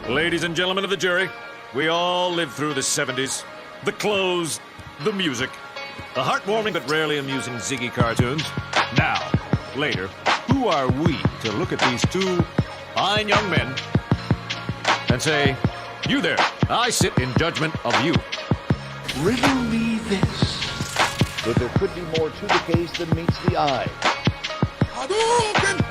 Ladies and gentlemen of the jury, we all lived through the 70s. The clothes, the music, the heartwarming but rarely amusing Ziggy cartoons. Now, later, who are we to look at these two fine young men and say, you there, I sit in judgment of you. Riddle me this. But there could be more to the case than meets the eye. Hadouken!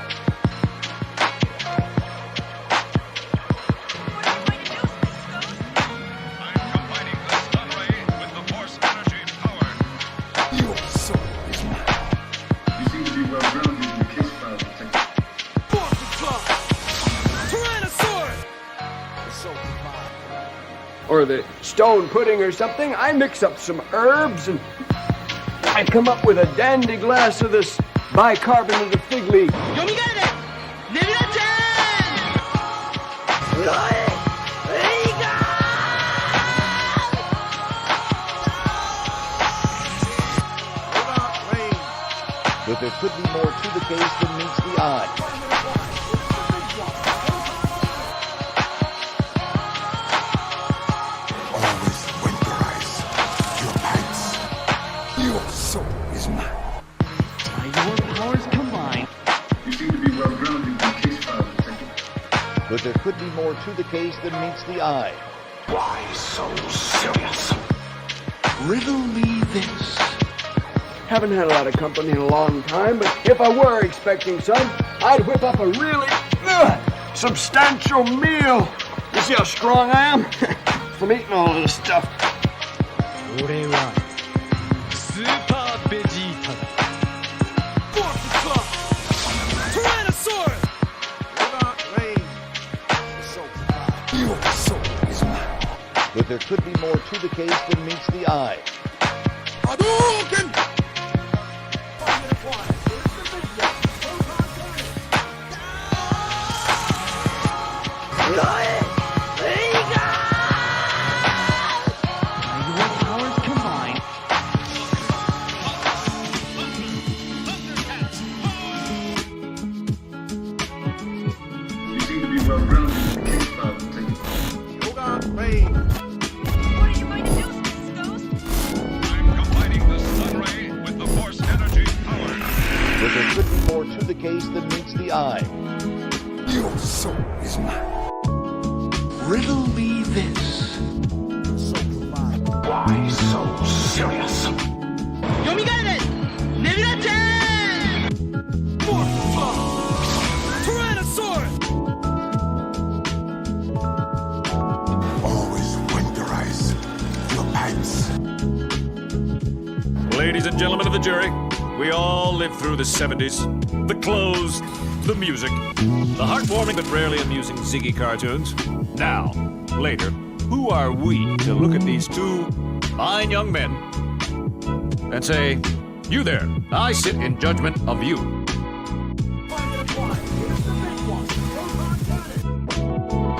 Or the stone pudding or something. I mix up some herbs and I come up with a dandy glass of this bicarbonate of fig leaf. But there could be more to the case than meets the eye. But there could be more to the case than meets the eye. Why so serious? Riddle me this. Haven't had a lot of company in a long time, but if I were expecting some, I'd whip up a really substantial meal. You see how strong I am? From eating all of this stuff. But there could be more to the case than meets the eye. Hadouken! You seem to be well-grounded in the case file. But there could be more to the case than meets the eye. Your soul is mine. Riddle me this. Why so serious? Always winterize your pants. Ladies and gentlemen of the jury, we all lived through the 70s. The clothes, the music, the heartwarming but rarely amusing Ziggy cartoons. Now, later, who are we to look at these two fine young men and say, you there, I sit in judgment of you.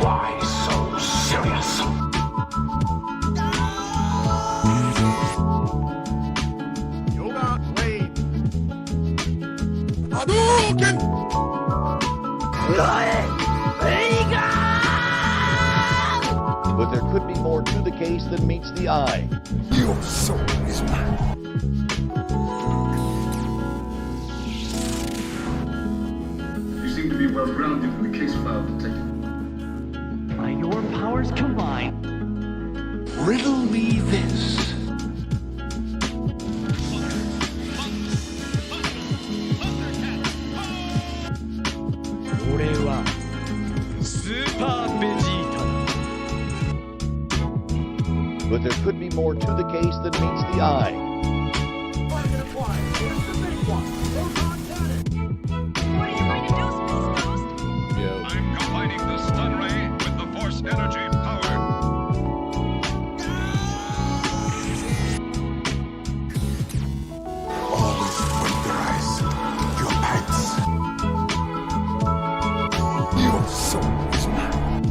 Why so serious? Hadouken! But there could be more to the case than meets the eye. Your soul is mine. You seem to be well-grounded in the case file, Detective. By your powers combined. Riddle me this. But there could be more to the case than meets the eye. I'm combining the stun ray with the force energy power. Always winterize your pants. Your soul is mine.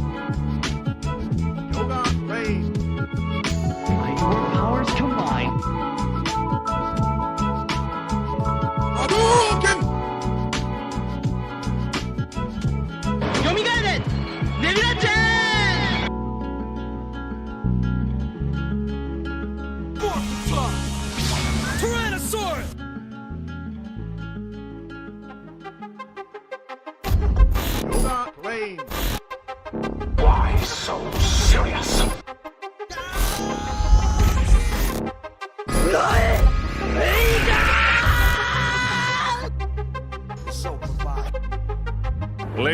By your powers combined.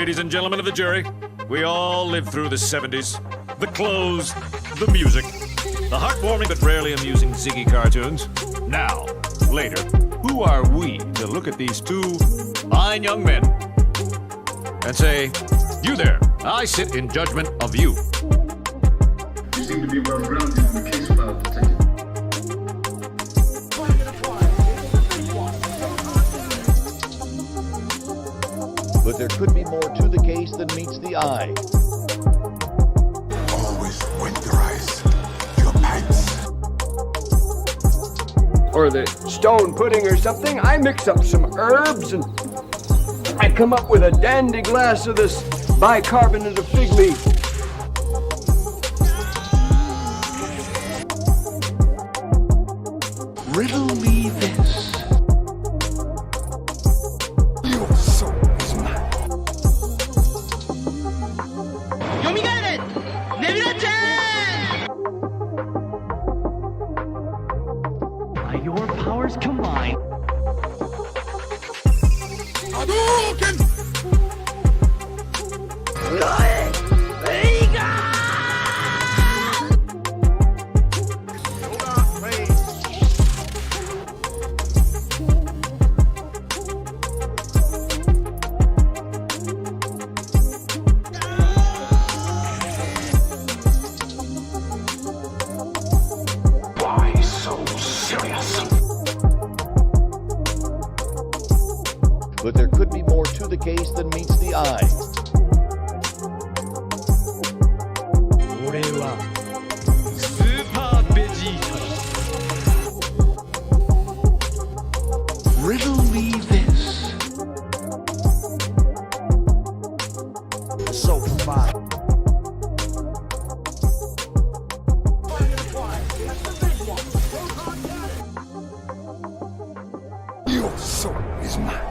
Ladies and gentlemen of the jury, we all lived through the 70s. The clothes, the music, the heartwarming but rarely amusing Ziggy cartoons. Now, later, who are we to look at these two fine young men and say, you there, I sit in judgment of you. You seem to be well grounded in the case file, Detective. But there could be more to the case than meets the eye. Always winterize your pants. Or the stone pudding or something. I mix up some herbs and I come up with a dandy glass of this bicarbonate of fig leaf. Riddle me this. Your soul is mine. By your powers combined, Hadouken! Why so serious? But there could be more to the case than meets the eye. Riddle me this. SoulProvider. Your soul is mine.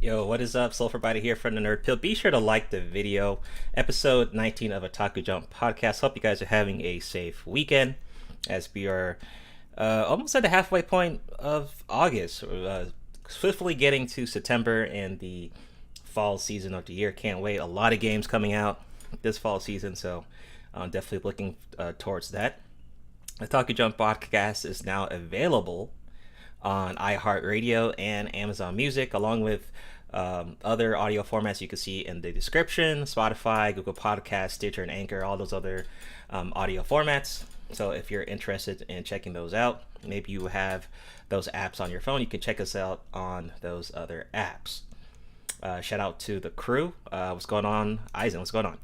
Yo, what is up? SoulProvider here from the Nerd Pill. Be sure to like the video. Episode 19 of Otaku Jump Podcast. Hope you guys are having a safe weekend as we are almost at the halfway point of August. Swiftly getting to September and the fall season of the year. Can't wait. A lot of games coming out this fall season, so I'm definitely looking towards that. The Otaku Jump Podcast is now available on iHeartRadio and Amazon Music, along with other audio formats you can see in the description: Spotify, Google Podcasts, Stitcher, and Anchor, all those other audio formats. So if you're interested in checking those out, maybe you have those apps on your phone, you can check us out on those other apps. Shout out to the crew. What's going on? Eisen, what's going on?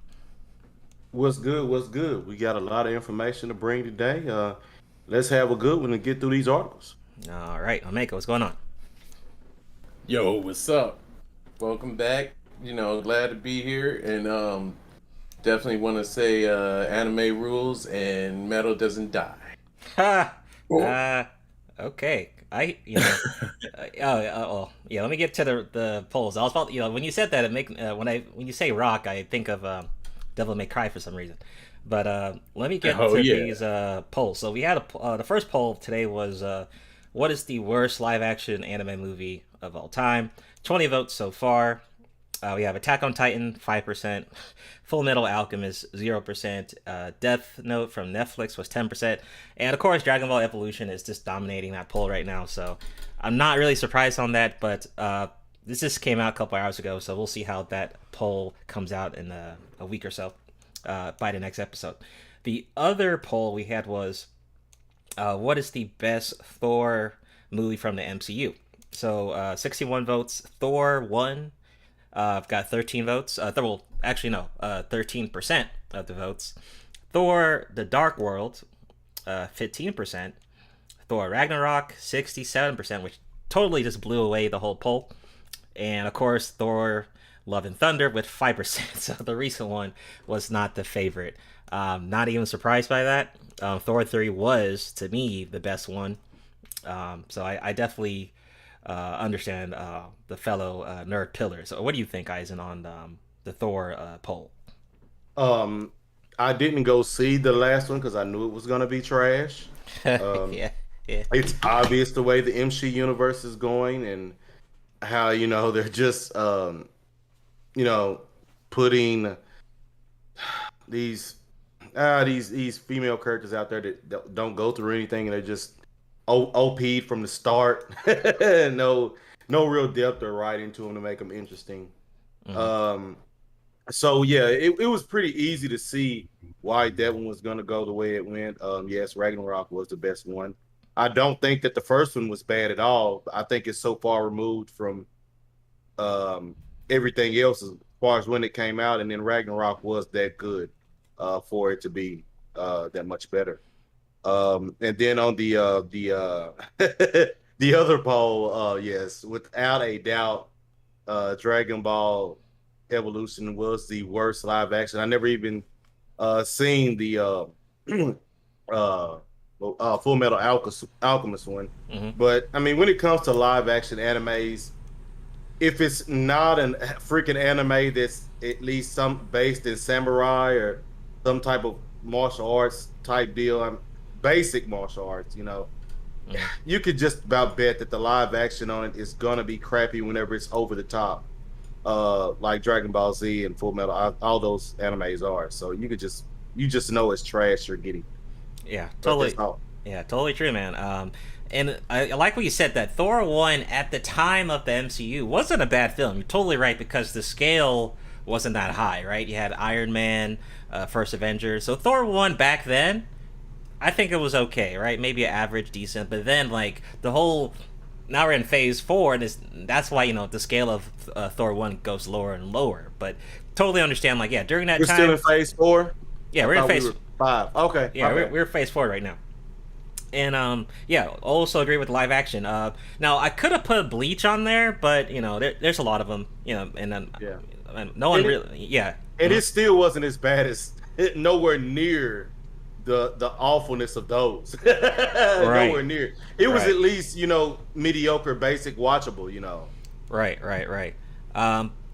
What's good? What's good? We got a lot of information to bring today. Let's have a good one and get through these articles. All right, Omega, what's going on? Yo, what's up? Welcome back. Glad to be here, and definitely want to say anime rules and metal doesn't die. Ha! Okay. Let me get to the polls. I was about, when you said that, it when you say rock, I think of Devil May Cry for some reason. But let me get to these polls. So we had the first poll today was what is the worst live action anime movie of all time? 20 votes so far. We have Attack on Titan, 5%. Full Metal Alchemist, 0%. Death Note from Netflix was 10%. And of course, Dragon Ball Evolution is just dominating that poll right now. So I'm not really surprised on that, but this just came out a couple hours ago. So we'll see how that poll comes out in a week or so by the next episode. The other poll we had was what is the best Thor movie from the MCU? So 61 votes. Thor won. I've got 13 votes. 13% of the votes. Thor: The Dark World, 15%. Thor: Ragnarok, 67%, which totally just blew away the whole poll. And of course, Thor: Love and Thunder with 5%. So the recent one was not the favorite. Not even surprised by that. Thor 3 was, to me, the best one. So I definitely understand the fellow nerd pillars. So what do you think, Eisen, on the Thor poll? I didn't go see the last one because I knew it was gonna be trash. Yeah, yeah. It's obvious the way the MC universe is going and how they're just you know putting these these female characters out there that don't go through anything and they're just OP'd from the start. No real depth or writing to them to make them interesting. So yeah, it was pretty easy to see why that one was gonna go the way it went. Yes, Ragnarok was the best one. I don't think that the first one was bad at all. I think it's so far removed from everything else as far as when it came out, and then Ragnarok was that good for it to be that much better. And then on the the other poll, yes, without a doubt, Dragon Ball Evolution was the worst live action. I never even seen the Full Metal Alchemist one. But I mean, when it comes to live action animes, if it's not a freaking anime that's at least some based in samurai or some type of martial arts type deal, basic martial arts, you could just about bet that the live action on it is gonna be crappy whenever it's over the top, like Dragon Ball Z and Full Metal, all those animes are. So you just know it's trash you're getting. Yeah, totally. Yeah, totally true, man. And I like what you said, that Thor 1 at the time of the MCU wasn't a bad film. You're totally right, because the scale wasn't that high, right? You had Iron Man, First Avengers. So Thor 1 back then, I think it was okay, right? Maybe an average, decent. But then, like, the whole... Now we're in Phase 4, and that's why, the scale of Thor 1 goes lower and lower. But totally understand, like, yeah, during that time... We're still in Phase 4? Yeah, we're in Phase... We were 5. Okay. Yeah, we're Phase 4 right now. And yeah, also agree with live action. Now I could have put Bleach on there, but there's a lot of them. And then no one really. Yeah, and it still wasn't as bad as nowhere near the awfulness of those. Right. Nowhere near. It was at least mediocre, basic, watchable. Right.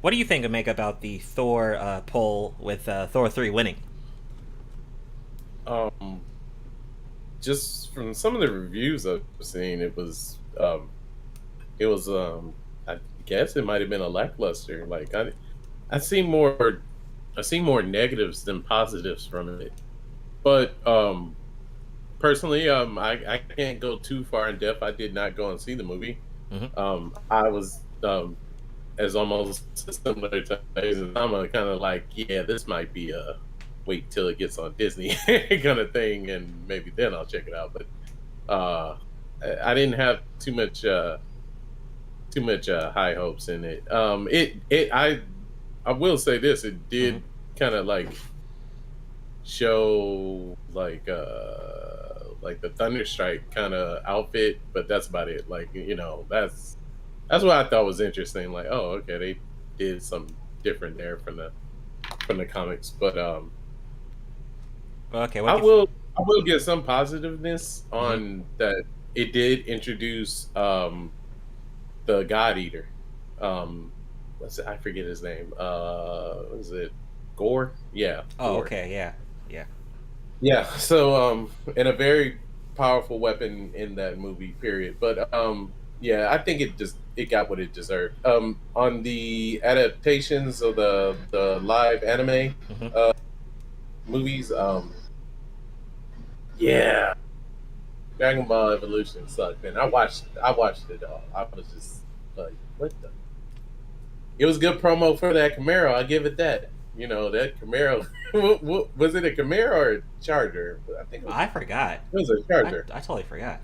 What do you think of make about the Thor poll with Thor 3 winning? Just from some of the reviews I've seen, it was I guess it might have been a lackluster. Like I see more negatives than positives from it. But personally, I can't go too far in depth. I did not go and see the movie. I was as almost similar to I'm kind of like, yeah, this might be a wait till it gets on Disney kind of thing, and maybe then I'll check it out. But I didn't have too much high hopes in it. I will say this: it did kind of like show like the Thunderstrike kind of outfit, but that's about it. Like that's what I thought was interesting. Like, oh, okay, they did something different there from the comics, but okay, I will get some positiveness on that. It did introduce the God Eater. I forget his name. What is it? Gore? Yeah. Oh, Gore. okay. Yeah. So and a very powerful weapon in that movie. Period. But yeah, I think it got what it deserved. On the adaptations of the live anime movies, yeah, Dragon Ball Evolution sucked, man. I watched it all. I was just like, what the? It was good promo for that Camaro. I give it that. That Camaro. Was it a Camaro or a Charger? I think I forgot. It was a Charger. I totally forgot.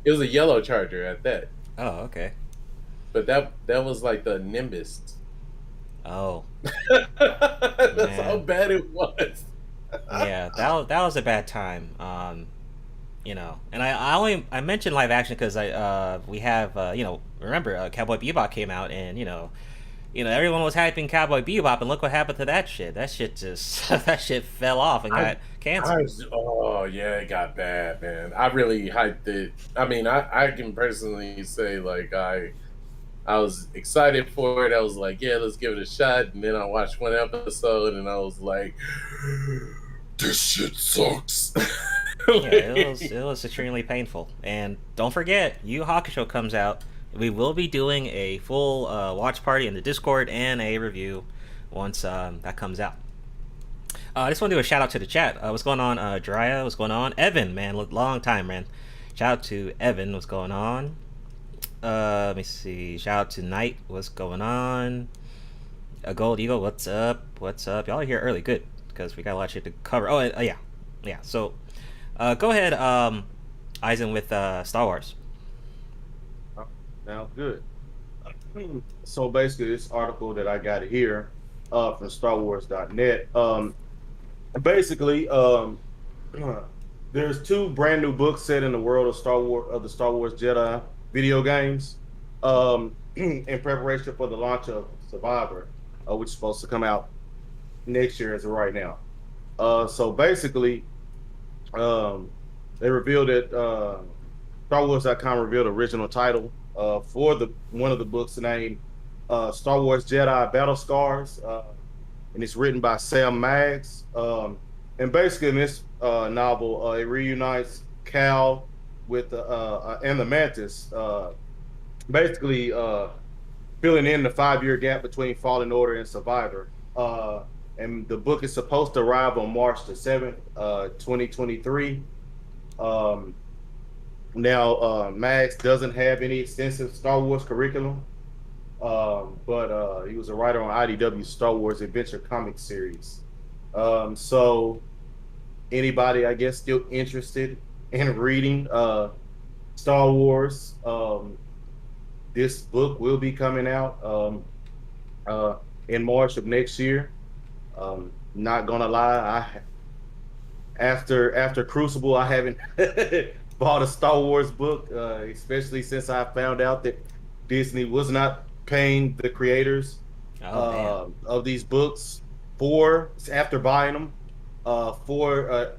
It was a yellow Charger at that. Oh, okay. But that was like the Nimbus. Oh. That's how bad it was. Yeah, that was a bad time. And I mentioned live action because we have remember Cowboy Bebop came out, and everyone was hyping Cowboy Bebop, and look what happened to that shit. That shit just that shit fell off and got canceled. Oh yeah, it got bad, man. I really hyped it. I mean, I can personally say like I was excited for it. I was like, yeah, let's give it a shot. And then I watched one episode, and I was like, This shit sucks. Yeah, it was extremely painful. And don't forget, Yu Hakusho comes out. We will be doing a full watch party in the Discord and a review once that comes out. I just want to do a shout out to the chat. What's going on, Jiraiya? What's going on? Evan, man, long time, man. Shout out to Evan. What's going on? Let me see. Shout out to Knight. What's going on? A Gold Eagle. What's up? What's up? Y'all are here early. Good, because we got a lot of shit to cover. Oh, yeah. So, go ahead, Eisen, with Star Wars. Now, good. So basically, this article that I got here from StarWars.net. Basically, there's 2 brand new books set in the world of the Star Wars Jedi video games, in preparation for the launch of Survivor, which is supposed to come out next year as of right now. So basically, they revealed that StarWars.com revealed the original title for one of the books named Star Wars Jedi Battle Scars, and it's written by Sam Maggs. And basically, in this novel, it reunites Cal with and the Mantis, basically filling in the 5-year gap between Fallen Order and Survivor. And the book is supposed to arrive on March the 7th, 2023. Now, Max doesn't have any extensive Star Wars curriculum, but he was a writer on IDW's Star Wars Adventure comic series. So anybody, I guess, still interested in reading Star Wars, this book will be coming out in March of next year. Not gonna lie, after Crucible, I haven't bought a Star Wars book, especially since I found out that Disney was not paying the creators of these books after buying them for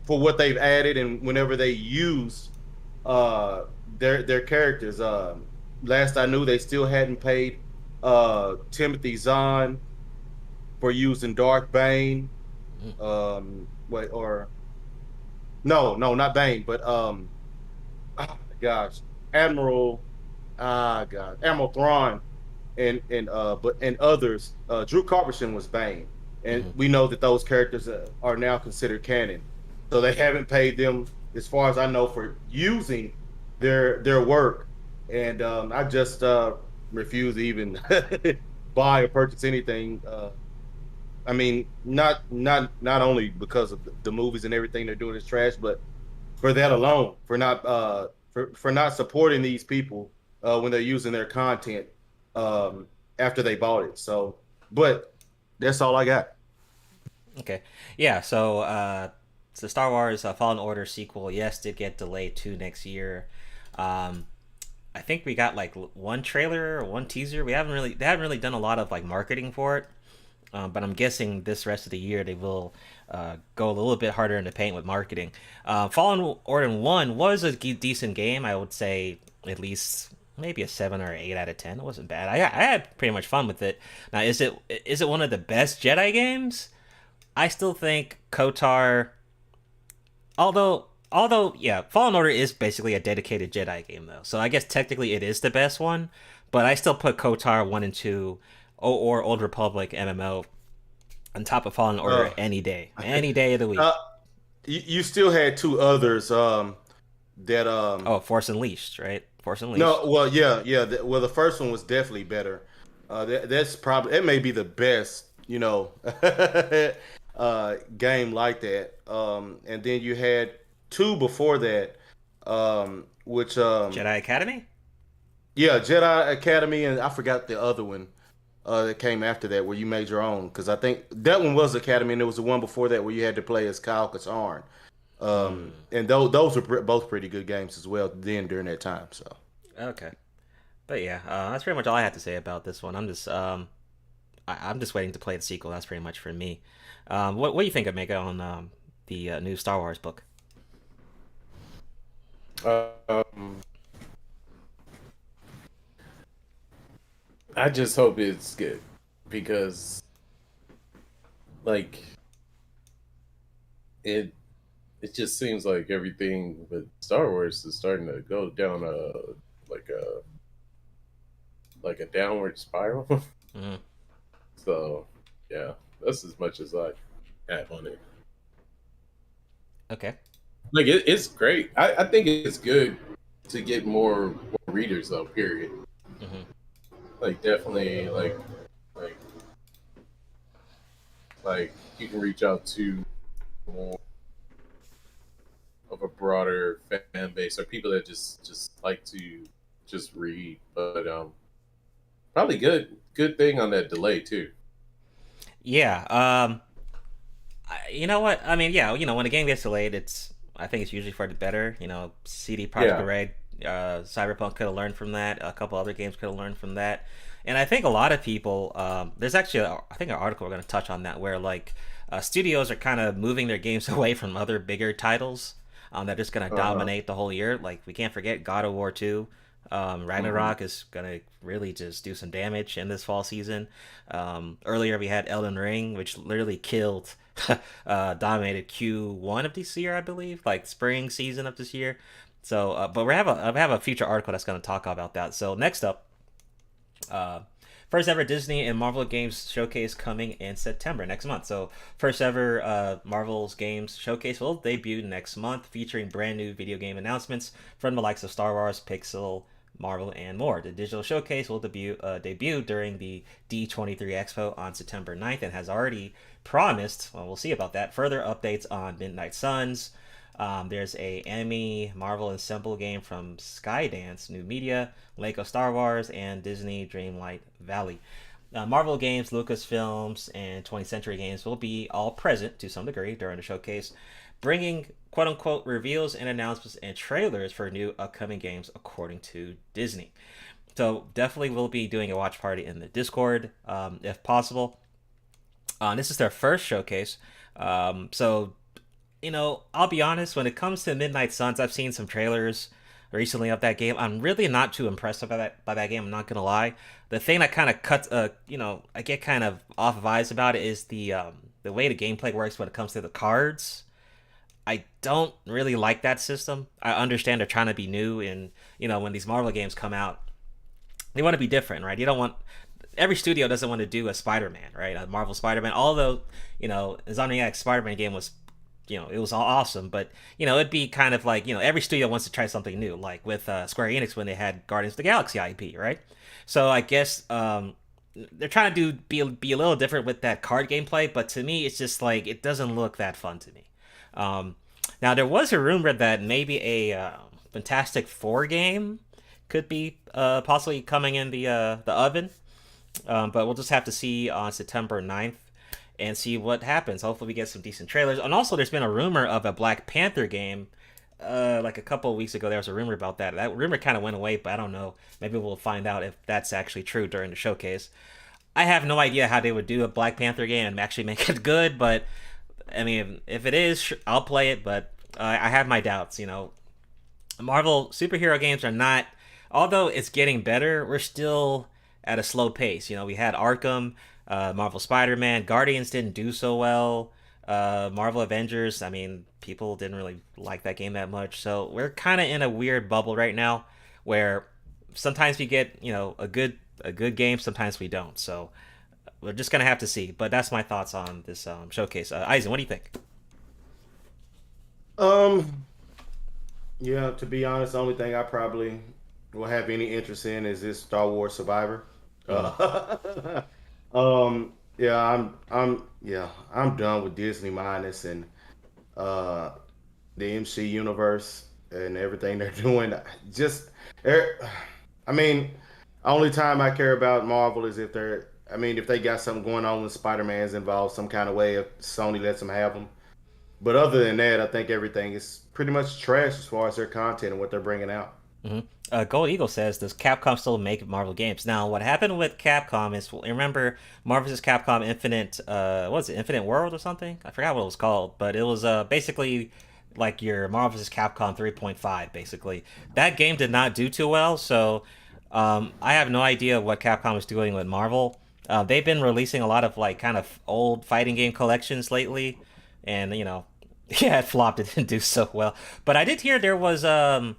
what they've added, and whenever they use their characters. Last I knew, they still hadn't paid Timothy Zahn for using Darth Bane. No, not Bane, but oh my gosh, Admiral Thrawn and others. Drew Carpershin was Bane, and we know that those characters are now considered canon. So they haven't paid them, as far as I know, for using their work, and I just refuse to even buy or purchase anything. I mean, not only because of the movies and everything they're doing is trash, but for that alone, for not supporting these people when they're using their content after they bought it. So, but that's all I got. Okay, yeah. So, the Star Wars Fallen Order sequel, yes, did get delayed to next year. I think we got like one trailer or one teaser. They haven't really done a lot of like marketing for it. But I'm guessing this rest of the year they will go a little bit harder in the paint with marketing. Fallen Order 1 was a decent game. I would say at least maybe a 7 or 8 out of 10. It wasn't bad. I had pretty much fun with it. Now, is it one of the best Jedi games? I still think KOTOR, although yeah, Fallen Order is basically a dedicated Jedi game though. So I guess technically it is the best one, but I still put KOTOR 1 and 2 or Old Republic MMO on top of Fallen Order any day of the week. You still had 2 others that Force Unleashed, right? Force Unleashed. No, well, yeah. Well, the first one was definitely better. That's probably, it may be the best, game like that. And then you had 2 before that, which Jedi Academy. Yeah, Jedi Academy, and I forgot the other one that came after that, where you made your own. Because I think that one was Academy, and there was the one before that where you had to play as Kyle Katarn. And those were both pretty good games as well then during that time. So okay, but yeah, that's pretty much all I had to say about this one. I'm just waiting to play the sequel. That's pretty much for me. What do you think, Omega, on the new Star Wars book? I just hope it's good, because like it just seems like everything with Star Wars is starting to go down like a like a downward spiral. Mhm. So yeah, that's as much as I have on it. Okay. Like it's great. I think it's good to get more readers though. Period. Mhm. Like definitely like like you can reach out to more of a broader fan base or people that just like to just read. But probably good thing on that delay too. Yeah. You know what? I mean, yeah. When a game gets delayed, I think it's usually for the better. CD Projekt Yeah. Red, Cyberpunk could have learned from that. A couple other games could have learned from that. And I think a lot of people. There's actually, I think, an article we're going to touch on that where like studios are kind of moving their games away from other bigger titles. That are just going to Uh-huh. dominate the whole year. Like we can't forget God of War 2. Ragnarok is gonna really just do some damage in this fall season. Earlier we had Elden Ring, which literally killed, dominated Q1 of this year, I believe, like spring season of this year. So, but I have a future article that's gonna talk about that. So next up, uh, first ever Disney and Marvel Games showcase coming in September next month. So first ever Marvel's Games showcase will debut next month, featuring brand new video game announcements from the likes of Star Wars, Pixel, Marvel, and more. The digital showcase will debut during the D23 Expo on September 9th and has already promised, well, we'll see about that, further updates on Midnight Suns. There's a anime Marvel Ensemble game from Skydance New Media, Lego Star Wars, and Disney Dreamlight Valley. Marvel Games, Lucasfilms, and 20th Century Games will be all present to some degree during the showcase, bringing quote unquote reveals and announcements and trailers for new upcoming games, according to Disney. So definitely we'll be doing a watch party in the Discord if possible. This is their first showcase. So I'll be honest, when it comes to Midnight Suns, I've seen some trailers recently of that game. I'm really not too impressed by that game. I'm not gonna lie. The thing that kind of cuts, I get kind of off vibes about it is the way the gameplay works when it comes to the cards. I don't really like that system. I understand they're trying to be new, and when these Marvel games come out, they want to be different, right? You don't want every studio doesn't want to do a Spider-Man, right? A Marvel Spider-Man. Although Insomniac's Spider-Man game was it was all awesome, but it'd be kind of like every studio wants to try something new, like with Square Enix when they had Guardians of the Galaxy IP, right? So I guess they're trying to be a little different with that card gameplay, but to me it's just like it doesn't look that fun to me. Now there was a rumor that maybe a Fantastic Four game could be possibly coming in the oven, but we'll just have to see on September 9th and see what happens. Hopefully we get some decent trailers. And also there's been a rumor of a Black Panther game. Like a couple of weeks ago there was a rumor about that. That rumor kind of went away, but I don't know. Maybe we'll find out if that's actually true during the showcase. I have no idea how they would do a Black Panther game and actually make it good, but I mean, if it is, I'll play it, but I have my doubts. Marvel superhero games are not, although it's getting better, we're still at a slow pace. We had Arkham, Marvel Spider-Man, Guardians didn't do so well. Marvel Avengers, I mean, people didn't really like that game that much. So we're kind of in a weird bubble right now, where sometimes we get a good game, sometimes we don't. So we're just gonna have to see. But that's my thoughts on this showcase. Eisen, what do you think? Yeah, to be honest, the only thing I probably will have any interest in is this Star Wars Survivor. I'm done with Disney minus and the MC universe and everything they're doing. I mean, only time I care about Marvel is if if they got something going on with Spider-Man's involved some kind of way, if Sony lets them have them. But other than that, I think everything is pretty much trash as far as their content and what they're bringing out. Gold Eagle says, does Capcom still make Marvel games? Now, what happened with Capcom is, remember Marvel vs. Capcom Infinite, what was it, Infinite World or something? I forgot what it was called, but it was basically like your Marvel vs. Capcom 3.5, basically. That game did not do too well, so I have no idea what Capcom is doing with Marvel. They've been releasing a lot of like kind of old fighting game collections lately, and Yeah, it flopped. It didn't do so well. But I did hear there was the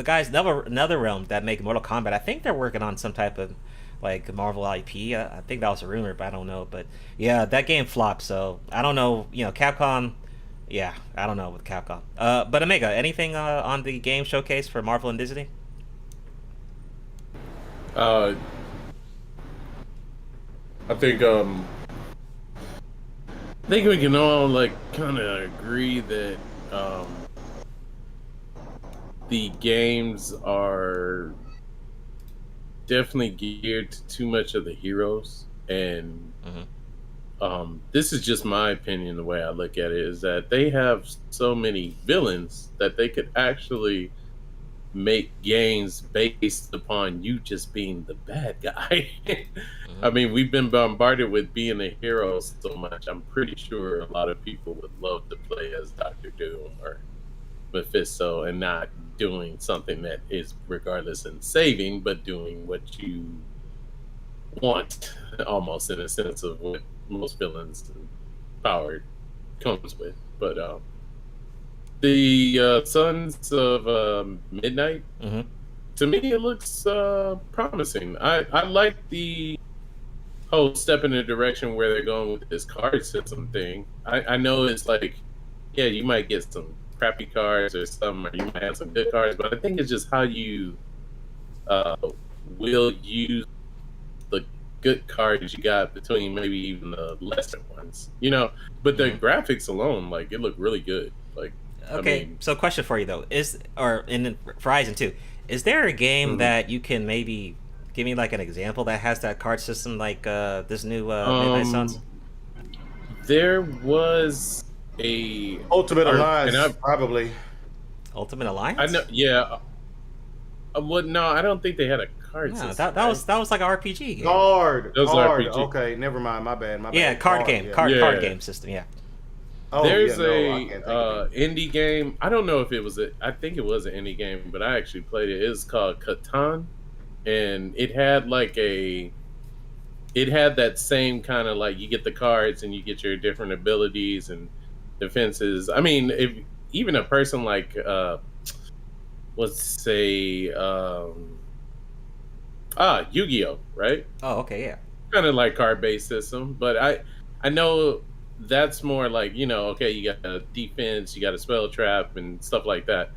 guys another realm that make Mortal Kombat. I think they're working on some type of like Marvel IP. I think that was a rumor, but I don't know. But yeah, that game flopped. So I don't know. Capcom. Yeah, I don't know with Capcom. But Omega, anything on the game showcase for Marvel and Disney? I think we can all like kind of agree that the games are definitely geared to too much of the heroes, and this is just my opinion. The way I look at it is that they have so many villains that they could actually make games based upon you just being the bad guy. I mean, we've been bombarded with being a hero so much. I'm pretty sure a lot of people would love to play as Dr. Doom or Mephisto and not doing something that is regardless in saving, but doing what you want, almost in a sense of what most villains and power comes with. But the Sons of Midnight, to me, it looks promising. I like the whole step in the direction where they're going with this card system thing. I know it's like, yeah, you might get some crappy cards or something, or you might have some good cards, but I think it's just how you will use the good cards you got between maybe even the lesser ones, but the graphics alone, like, it looked really good. Like, okay, so question for you though, for Horizon 2, is there a game that you can maybe give me like an example that has that card system like this new Midnight Suns? There was a Ultimate Alliance, probably. Ultimate Alliance? I know, yeah. Well, no, I don't think they had a card system. That was like an RPG game. Card. RPG. Okay, never mind. My bad. Yeah, card game. Yeah. Card game system. Yeah. Oh, there's a indie game. I don't know if it was I think it was an indie game, but I actually played it. It's called Catan, and it had that same kind of like, you get the cards and you get your different abilities and defenses. I mean, if even a person like let's say Yu-Gi-Oh, right? Oh, okay, yeah. Kind of like card-based system, but I know that's more like, okay, you got a defense, you got a spell trap and stuff like that.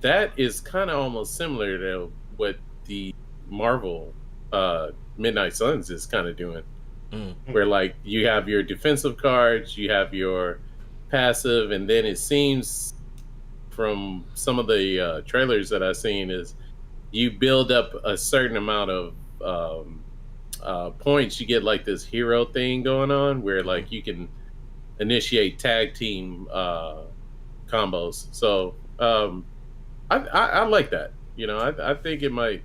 That is kind of almost similar to what the Marvel Midnight Suns is kind of doing. Where like you have your defensive cards, you have your passive, and then it seems from some of the trailers that I've seen is you build up a certain amount of points, you get like this hero thing going on where like you can initiate tag team combos. So I like that. I think it might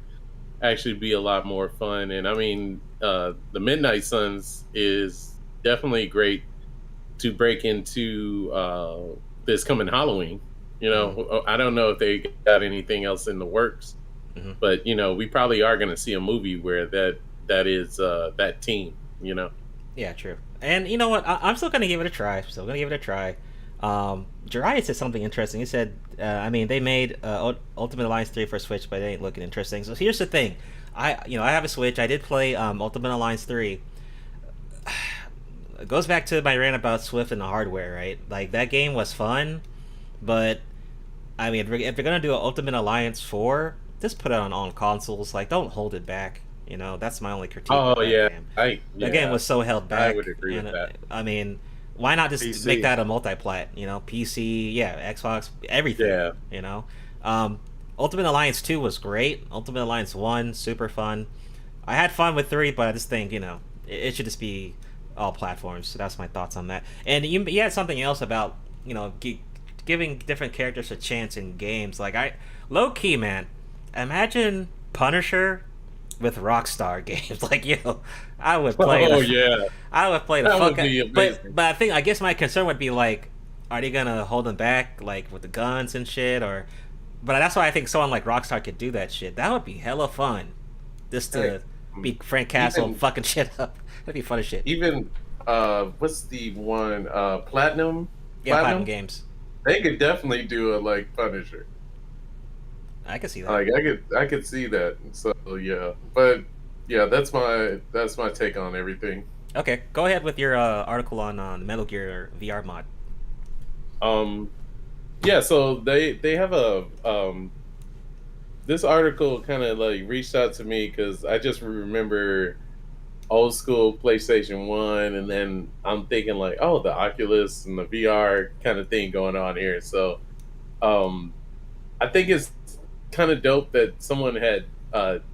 actually be a lot more fun. And I mean, the Midnight Suns is definitely great to break into this coming Halloween. I don't know if they got anything else in the works, but we probably are going to see a movie where that is that team. Yeah, true. And you know what? I'm still going to give it a try. Jiraiya said something interesting. He said, they made Ultimate Alliance 3 for Switch, but it ain't looking interesting. So here's the thing. I have a Switch. I did play Ultimate Alliance 3. It goes back to my rant about Swift and the hardware, right? Like, that game was fun, but, I mean, if they're going to do an Ultimate Alliance 4, just put it on consoles. Like, don't hold it back. That's my only critique of that game. That game was so held back. I would agree with that. I mean, why not just PC. make that a multi-plat? PC, Xbox, everything. Ultimate Alliance 2 was great. Ultimate Alliance 1, super fun. I had fun with 3, but I just think, it should just be all platforms. So that's my thoughts on that. And you had something else about, giving different characters a chance in games. Like, low-key, man, imagine Punisher with Rockstar games. Like, I would play. I would play the fuck out. But I guess my concern would be like, are they gonna hold them back like with the guns and shit? But that's why I think someone like Rockstar could do that shit. That would be hella fun, just to be Frank Castle fucking shit up. That'd be fun as shit. Even what's the one? Platinum. Yeah, Platinum Games. They could definitely do a like Punisher. I could see that. Like I could see that. So yeah, but yeah, that's my take on everything. Okay, go ahead with your article on Metal Gear VR mod. Yeah, so they have a this article kind of like reached out to me because I just remember old school PlayStation 1, and then I'm thinking like, oh, the Oculus and the VR kind of thing going on here. So I think it's kind of dope that someone had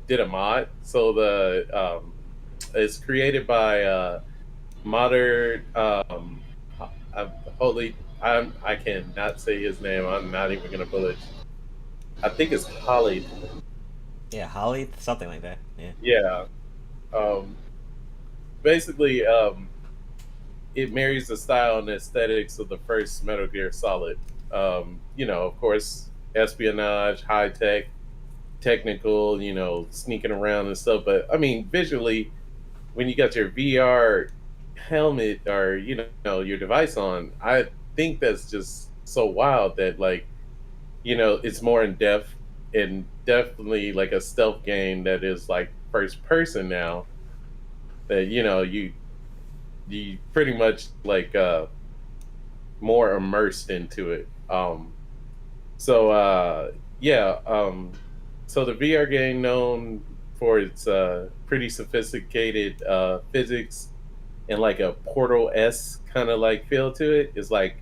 did a mod. So the it's created by modern I cannot say his name. I'm not even gonna bullet. I think it's Holly. Yeah, Holly, something like that. Yeah. Yeah. Basically, it marries the style and aesthetics of the first Metal Gear Solid. You know, of course, espionage, high tech, technical. You know, sneaking around and stuff. But I mean, visually, when you got your VR helmet or you know your device on, I think that's just so wild that like, you know, it's more in depth and definitely like a stealth game that is like first person now. That you know you pretty much like more immersed into it. Yeah. So the VR game, known for its pretty sophisticated physics and like a Portal-esque kind of like feel to it, is like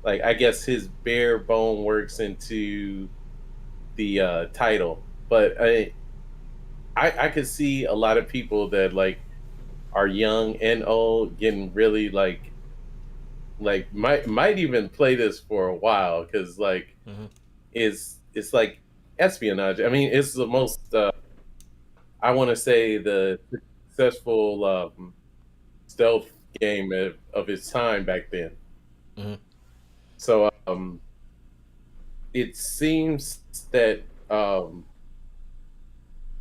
I guess his bare bone works into the title. But I could see a lot of people that like are young and old getting really like might even play this for a while because like it's like espionage. I mean, it's the most I want to say the successful stealth game of its time back then. So it seems that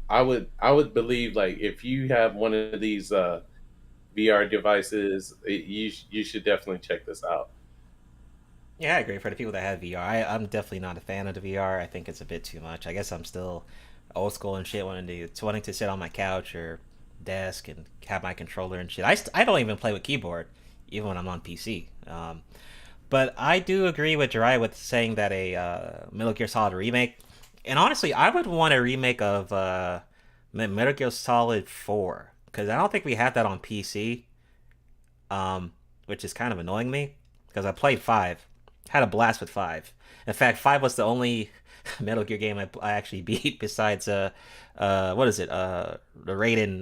I would believe like if you have one of these VR devices, you should definitely check this out. Yeah, I agree. For the people that have VR, I'm definitely not a fan of the VR. I think it's a bit too much. I guess I'm still old school and shit, wanting to sit on my couch or desk and have my controller and shit. I don't even play with keyboard, even when I'm on PC. But I do agree with Jirai with saying that a Metal Gear Solid remake, and honestly, I would want a remake of Metal Gear Solid 4, because I don't think we had that on PC, which is kind of annoying me, because I played 5, had a blast with 5. In fact, 5 was the only Metal Gear game I actually beat besides, what is it, the Raiden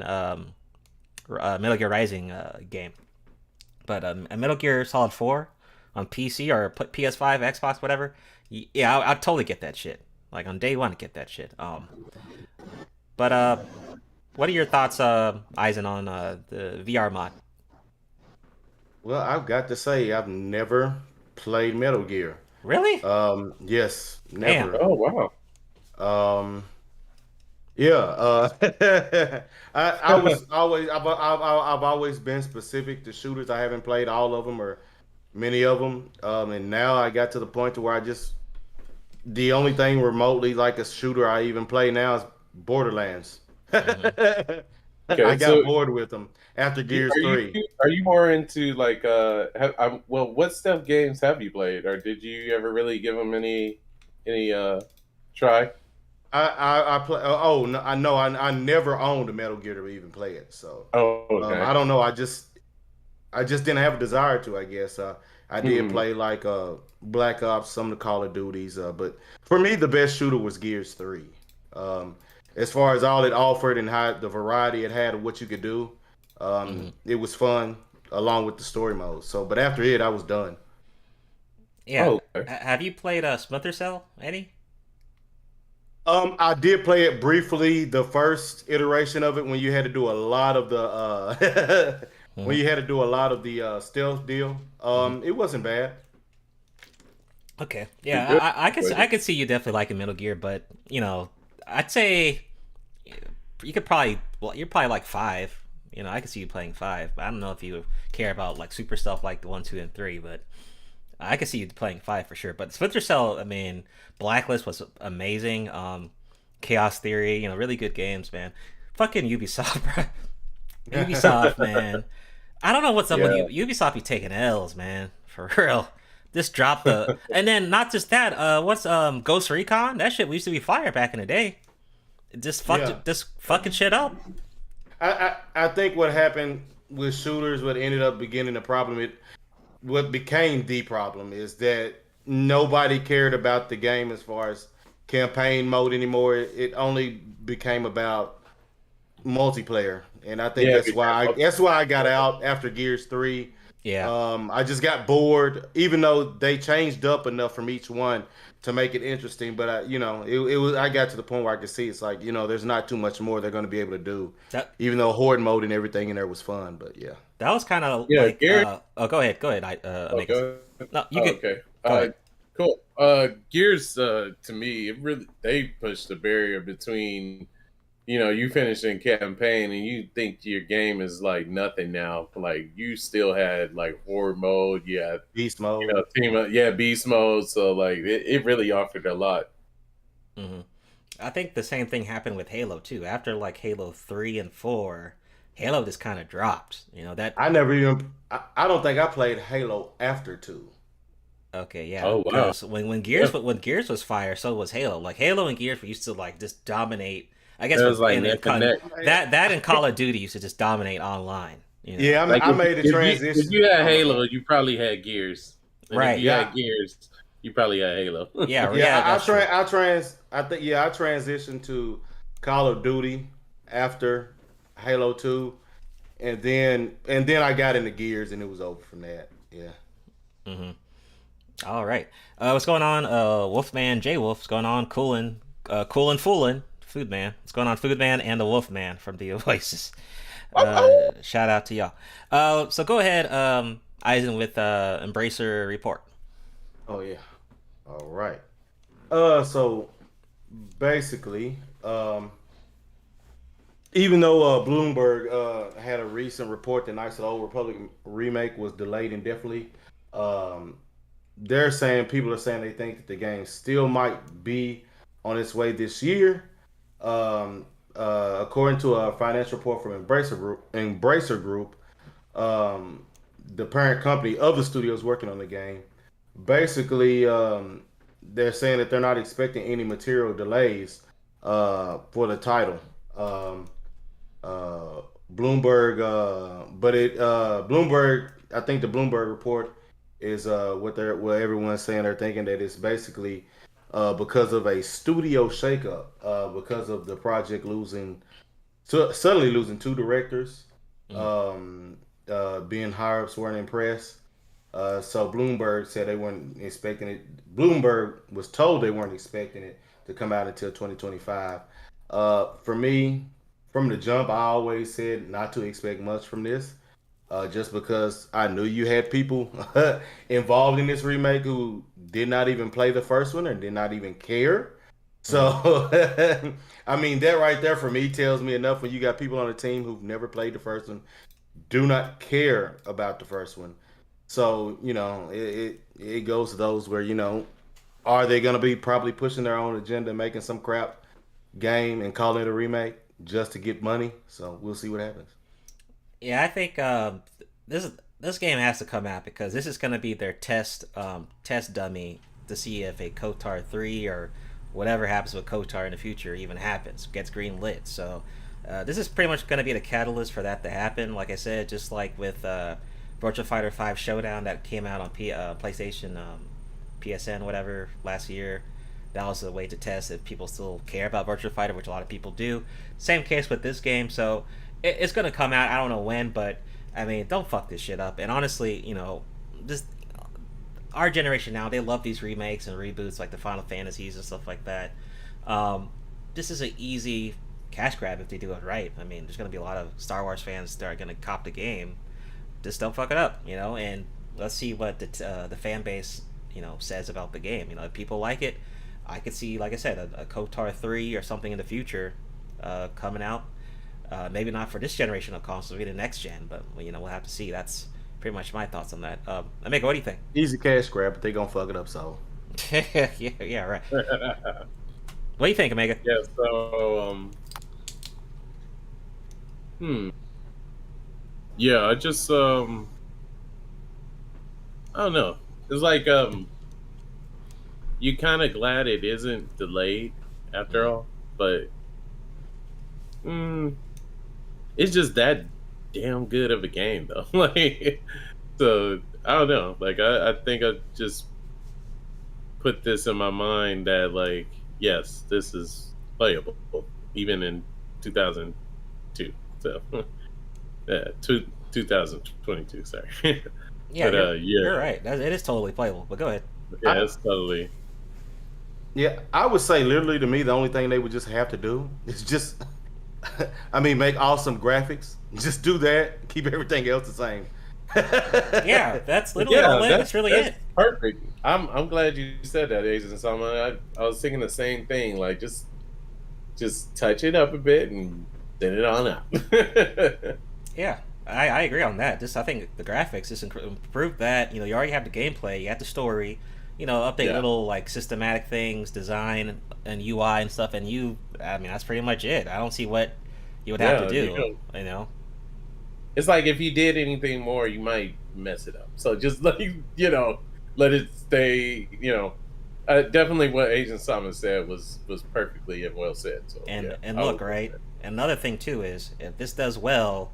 Metal Gear Rising game. But a Metal Gear Solid 4 on PC or PS5, Xbox, whatever, yeah, I'll totally get that shit. Like on day one, to get that shit. But what are your thoughts, Eisen, on the VR mod? Well, I've got to say, I've never played Metal Gear. Really? Yes, never. Damn. Oh wow. Yeah. I was always I've always been specific to shooters. I haven't played all of them or many of them, and now I got to the point to where the only thing remotely like a shooter I even play now is Borderlands. Okay, I got bored with them after Gears 3. Are you more into like what stealth games have you played, or did you ever really give them any try? I play. Oh no, I never owned a Metal Gear to even play it. So okay. I don't know. I just didn't have a desire to. I guess I did play like Black Ops, some of the Call of Duties, but for me the best shooter was Gears 3. As far as all it offered and how the variety it had of what you could do, it was fun along with the story mode. So, but after it, I was done. Yeah. Oh, okay. Have you played Splinter Cell, Eddie? I did play it briefly, the first iteration of it when you had to do a lot of the when you had to do a lot of the stealth deal. It wasn't bad. Okay. Yeah, I could see you definitely liking Metal Gear, but you know, I'd say you're probably like 5. You know, I could see you playing 5. But I don't know if you care about like super stuff like the 1, 2, and 3, but I could see you playing 5 for sure. But Splinter Cell, I mean, Blacklist was amazing. Chaos Theory, you know, really good games, man. Fucking Ubisoft, bro. Ubisoft, man. I don't know what's up with Ubisoft be taking L's, man. For real. Just drop the and then not just that, what's Ghost Recon? That shit used to be fire back in the day. It just fucking shit up. I think what happened with shooters, what ended up beginning the problem, what became the problem is that nobody cared about the game as far as campaign mode anymore. It only became about multiplayer, and I think that's why I got out after Gears 3. Yeah. I just got bored, even though they changed up enough from each one to make it interesting. But I got to the point where I could see it's like, there's not too much more they're going to be able to do. Even though horde mode and everything in there was fun, but yeah. That was kind of like. Go ahead. No, you get. Okay. Go ahead. Cool. Gears, to me, they pushed the barrier between, you finish in campaign and you think your game is like nothing now. Like you still had like horde mode, beast mode, beast mode. So like it really offered a lot. Mm-hmm. I think the same thing happened with Halo too. After like Halo 3 and 4, Halo just kind of dropped. That I never even. I don't think I played Halo after 2. Okay, yeah. Oh wow. When Gears was fire, so was Halo. Like Halo and Gears used to like just dominate. I guess it was like that and Call of Duty used to just dominate online. Yeah, I made the transition. If you had Halo, you probably had Gears. And right. If you had Gears, you probably had Halo. I transitioned to Call of Duty after Halo 2, and then I got into Gears, and it was over from that. Yeah. Mm-hmm. All right. What's going on? Wolfman J Wolf. What's going on? Coolin' Foodman. What's going on? Foodman and the Wolfman from the Oasis. Shout out to y'all. So go ahead, Eisen, with Embracer report. Oh yeah. All right. So basically, even though Bloomberg had a recent report that Knights of the Old Republic remake was delayed indefinitely, people are saying they think that the game still might be on its way this year. According to a financial report from Embracer Group, the parent company of the studios working on the game, basically they're saying that they're not expecting any material delays for the title. Bloomberg, I think the Bloomberg report is what everyone's saying. They're thinking that it's basically because of a studio shakeup, because of the project suddenly losing 2 directors, being higher ups weren't impressed. So Bloomberg said they weren't expecting it. Bloomberg was told they weren't expecting it to come out until 2025. For me, from the jump, I always said not to expect much from this. Just because I knew you had people involved in this remake who did not even play the first one and did not even care. So, I mean, that right there for me tells me enough when you got people on the team who've never played the first one, do not care about the first one. So, it goes to those where, are they going to be probably pushing their own agenda, making some crap game and calling it a remake just to get money? So we'll see what happens. Yeah, I think this game has to come out because this is going to be their test dummy to see if a KOTOR 3 or whatever happens with KOTOR in the future even happens, gets green lit. So this is pretty much going to be the catalyst for that to happen. Like I said, just like with Virtua Fighter 5 Showdown that came out on PlayStation, PSN, whatever, last year. That was a way to test if people still care about Virtua Fighter, which a lot of people do. Same case with this game. So it's going to come out. I don't know when, but I mean, don't fuck this shit up. And honestly, just our generation now, they love these remakes and reboots like the Final Fantasies and stuff like that. This is an easy cash grab if they do it right. I mean, there's going to be a lot of Star Wars fans that are going to cop the game. Just don't fuck it up, and let's see what the fan base, says about the game. If people like it, I could see, like I said, a KOTOR 3 or something in the future coming out. Maybe not for this generation of consoles, maybe the next gen, but you know, we'll have to see. That's pretty much my thoughts on that. Omega, what do you think? Easy cash grab, but they gonna fuck it up. So yeah, right. What do you think, Omega? Yeah, so yeah, I just I don't know. It's like you kind of glad it isn't delayed after all, but it's just that damn good of a game though. Like, so I don't know. Like, I think I just put this in my mind that, like, yes, this is playable even in 2002. So yeah, 2022. Sorry. Yeah, but, you're right. It is totally playable. But go ahead. Yeah, it's totally. yeah, I would say literally to me the only thing they would just have to do is just, I mean, make awesome graphics. Just do that. Keep everything else the same. Yeah, that's literally all it. That's really it. Perfect. I'm glad you said that, Asian and Salman. I was thinking the same thing. Like, just touch it up a bit and send it on out. Yeah, I agree on that. I think the graphics just improve that. You know, you already have the gameplay, you have the story. You know, update little like systematic things, design and UI and stuff, and I mean, that's pretty much it. I don't see what you would have to do. You know, it's like if you did anything more, you might mess it up. So just let it stay. You know, definitely what Agent Salmon said was perfectly and well said. So and look, right. Another thing too is if this does well,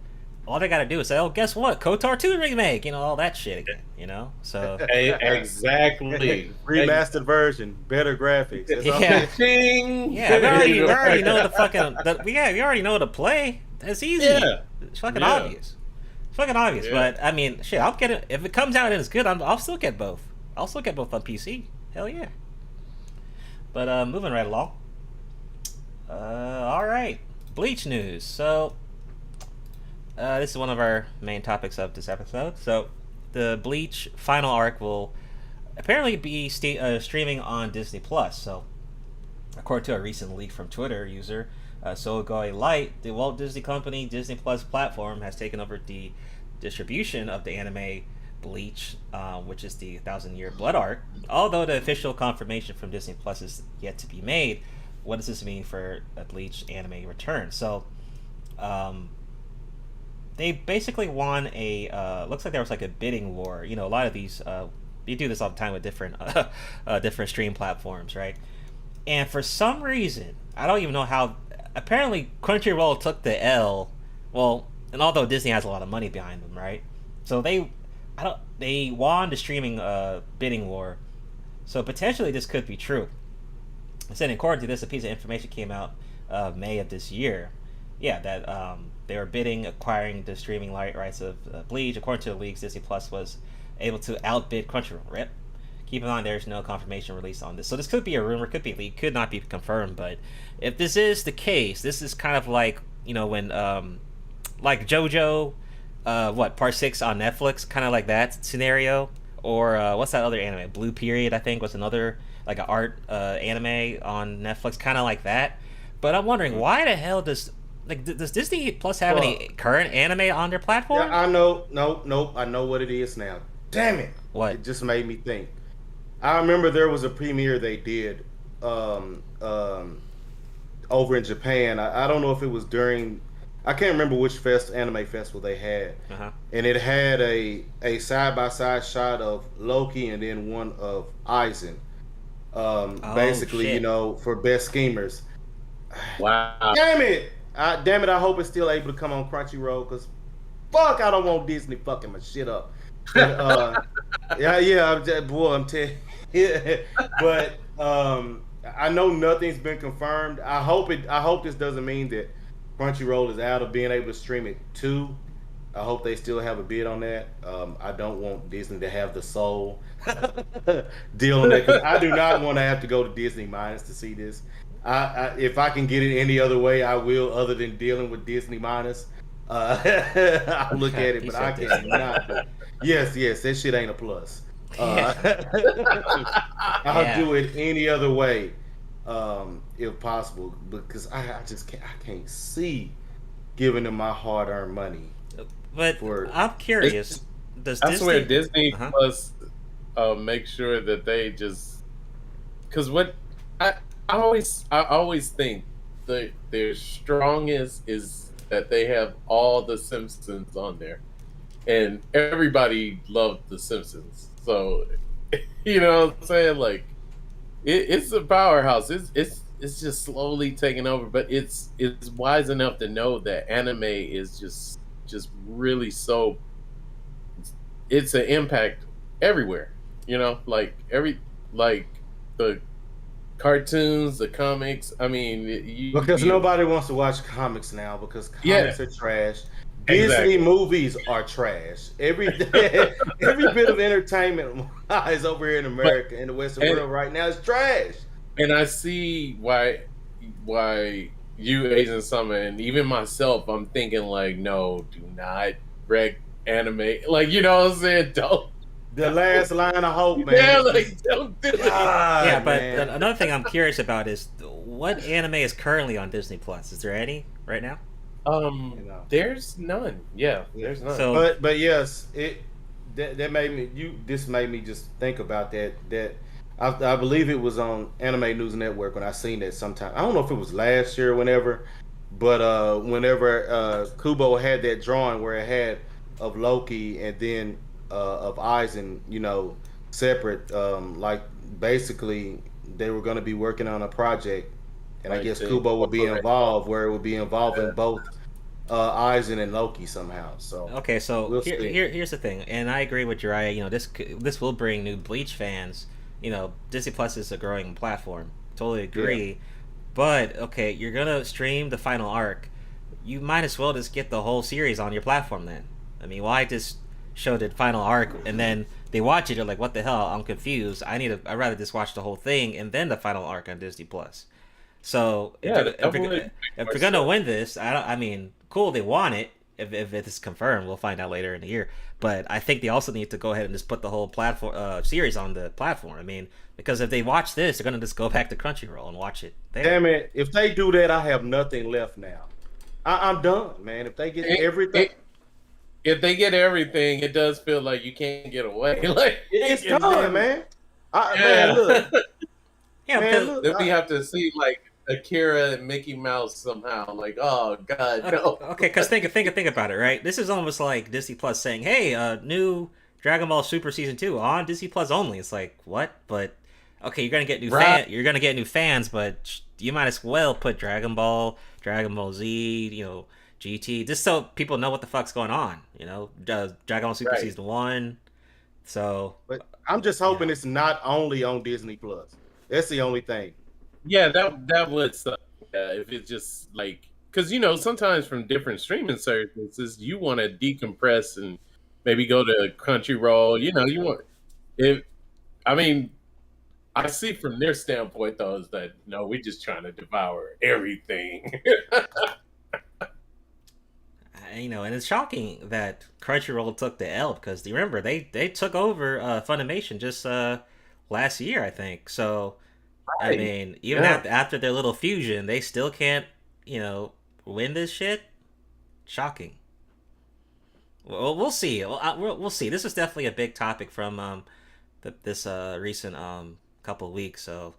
all they gotta do is say, "Oh, guess what? KOTOR 2 remake," you know, all that shit again, you know. So exactly, remastered version, better graphics. That's all. Yeah, we already know the fucking. We already know to play. That's easy. Yeah. It's fucking obvious. It's fucking obvious. Yeah. But I mean, shit, I'll get it if it comes out and it's good. I'll still get both. I'll still get both on PC. Hell yeah. But moving right along. All right, Bleach news. So. This is one of our main topics of this episode. So, the Bleach final arc will apparently be streaming on Disney Plus. So, according to a recent leak from Twitter user Sogoy Light, the Walt Disney Company Disney Plus platform has taken over the distribution of the anime Bleach, which is the 1,000-year blood arc. Although the official confirmation from Disney Plus is yet to be made, what does this mean for a Bleach anime return? So, they basically won a looks like there was like a bidding war. You know, a lot of these you do this all the time with different different stream platforms, right? And for some reason, I don't even know how, apparently Crunchyroll took the L. Well, and although Disney has a lot of money behind them, right? So they won the streaming bidding war. So potentially this could be true. And according to this, a piece of information came out May of this year. Yeah, that they were bidding, acquiring the streaming rights of Bleach. According to the leaks, Disney Plus was able to outbid Crunchyroll. Right? Keep in mind, there's no confirmation released on this. So this could be a rumor, could be leaked, could not be confirmed. But if this is the case, this is kind of like, you know, when like JoJo, Part 6 on Netflix, kind of like that scenario. Or what's that other anime? Blue Period, I think, was another like an art anime on Netflix, kind of like that. But I'm wondering, why the hell does Disney Plus have any current anime on their platform? Yeah, I know. Nope. I know what it is now. Damn it. What? It just made me think. I remember there was a premiere they did over in Japan. I don't know if it was during, I can't remember which anime festival they had. And it had a side-by-side shot of Loki and then one of Aizen. Basically, shit. You know, for best schemers. Wow. Damn it, I hope it's still able to come on Crunchyroll, because fuck, I don't want Disney fucking my shit up. But, I'm telling you. But I know nothing's been confirmed. I hope this doesn't mean that Crunchyroll is out of being able to stream it too. I hope they still have a bid on that. I don't want Disney to have the sole deal on that, because I do not want to have to go to Disney Minus to see this. If I can get it any other way, I will, other than dealing with Disney Minus. I'll look at it, but I cannot. Yes, that shit ain't a plus. I'll do it any other way, if possible, because I can't see giving them my hard-earned money. But I'm curious. Does I Disney? swear Disney Uh-huh. Plus make sure that they just because what I always think their strongest is that they have all the Simpsons on there, and everybody loved the Simpsons. So you know what I'm saying? Like it's a powerhouse. It's just slowly taking over, but it's wise enough to know that anime is just really so. It's an impact everywhere, you know, like the cartoons, the comics. I mean, Because nobody wants to watch comics now because comics are trash. Exactly. Disney movies are trash. Every bit of entertainment is over here in America, in the Western world right now, is trash. And I see why you, Asian Summer, and even myself, I'm thinking like, no, do not wreck anime. Like, you know what I'm saying? Don't. The last line of hope, man. Yeah, like, don't do it. Yeah, but another thing I'm curious about is what anime is currently on Disney Plus. Is there any right now? There's none. Yeah, there's none. So, but yes, that made me this made me just think about that I believe it was on Anime News Network when I seen that sometime. I don't know if it was last year or whenever, but whenever Kubo had that drawing where it had of Loki and then of Aizen, you know, separate, like basically they were going to be working on a project, and I guess Kubo would be involved, where it would be involving both Aizen and Loki somehow. So okay, so we'll here's the thing, and I agree with Jiraiya. You know, this will bring new Bleach fans. You know, Disney Plus is a growing platform. Totally agree. Yeah. But okay, you're gonna stream the final arc. You might as well just get the whole series on your platform then. I mean, why just show the final arc and then they watch it? They're like, "What the hell? I'm confused. I'd rather just watch the whole thing and then the final arc on Disney Plus." So if you're gonna win this, I mean, cool. They want it. If it's confirmed, we'll find out later in the year. But I think they also need to go ahead and just put the whole platform series on the platform. I mean, because if they watch this, they're gonna just go back to Crunchyroll and watch it there. Damn it! If they do that, I have nothing left now. I'm done, man. If they get everything, if they get everything, it does feel like you can't get away. Like it's done, man. Man, look. Yeah, man, look. Then we have to see like Akira and Mickey Mouse somehow. Like, oh god, no. Okay, because think about it, right? This is almost like Disney Plus saying, "Hey, new Dragon Ball Super Season 2 on Disney Plus only." It's like, what? But okay, you're gonna get new fans, but you might as well put Dragon Ball Z, you know, GT, just so people know what the fuck's going on. You know, Dragon Ball Super Season 1. So, but I'm just hoping it's not only on Disney Plus. That's the only thing. Yeah, that would suck. If it's just like, because you know, sometimes from different streaming services, you want to decompress and maybe go to Crunchyroll. You know, you want if. I mean, I see from their standpoint though is that no, we're just trying to devour everything. You know, and it's shocking that Crunchyroll took the L because you remember they took over Funimation just last year, I think. So. I mean, even after their little fusion, they still can't, you know, win this shit. Shocking. Well, we'll see. We'll see. This is definitely a big topic from this recent couple of weeks. So,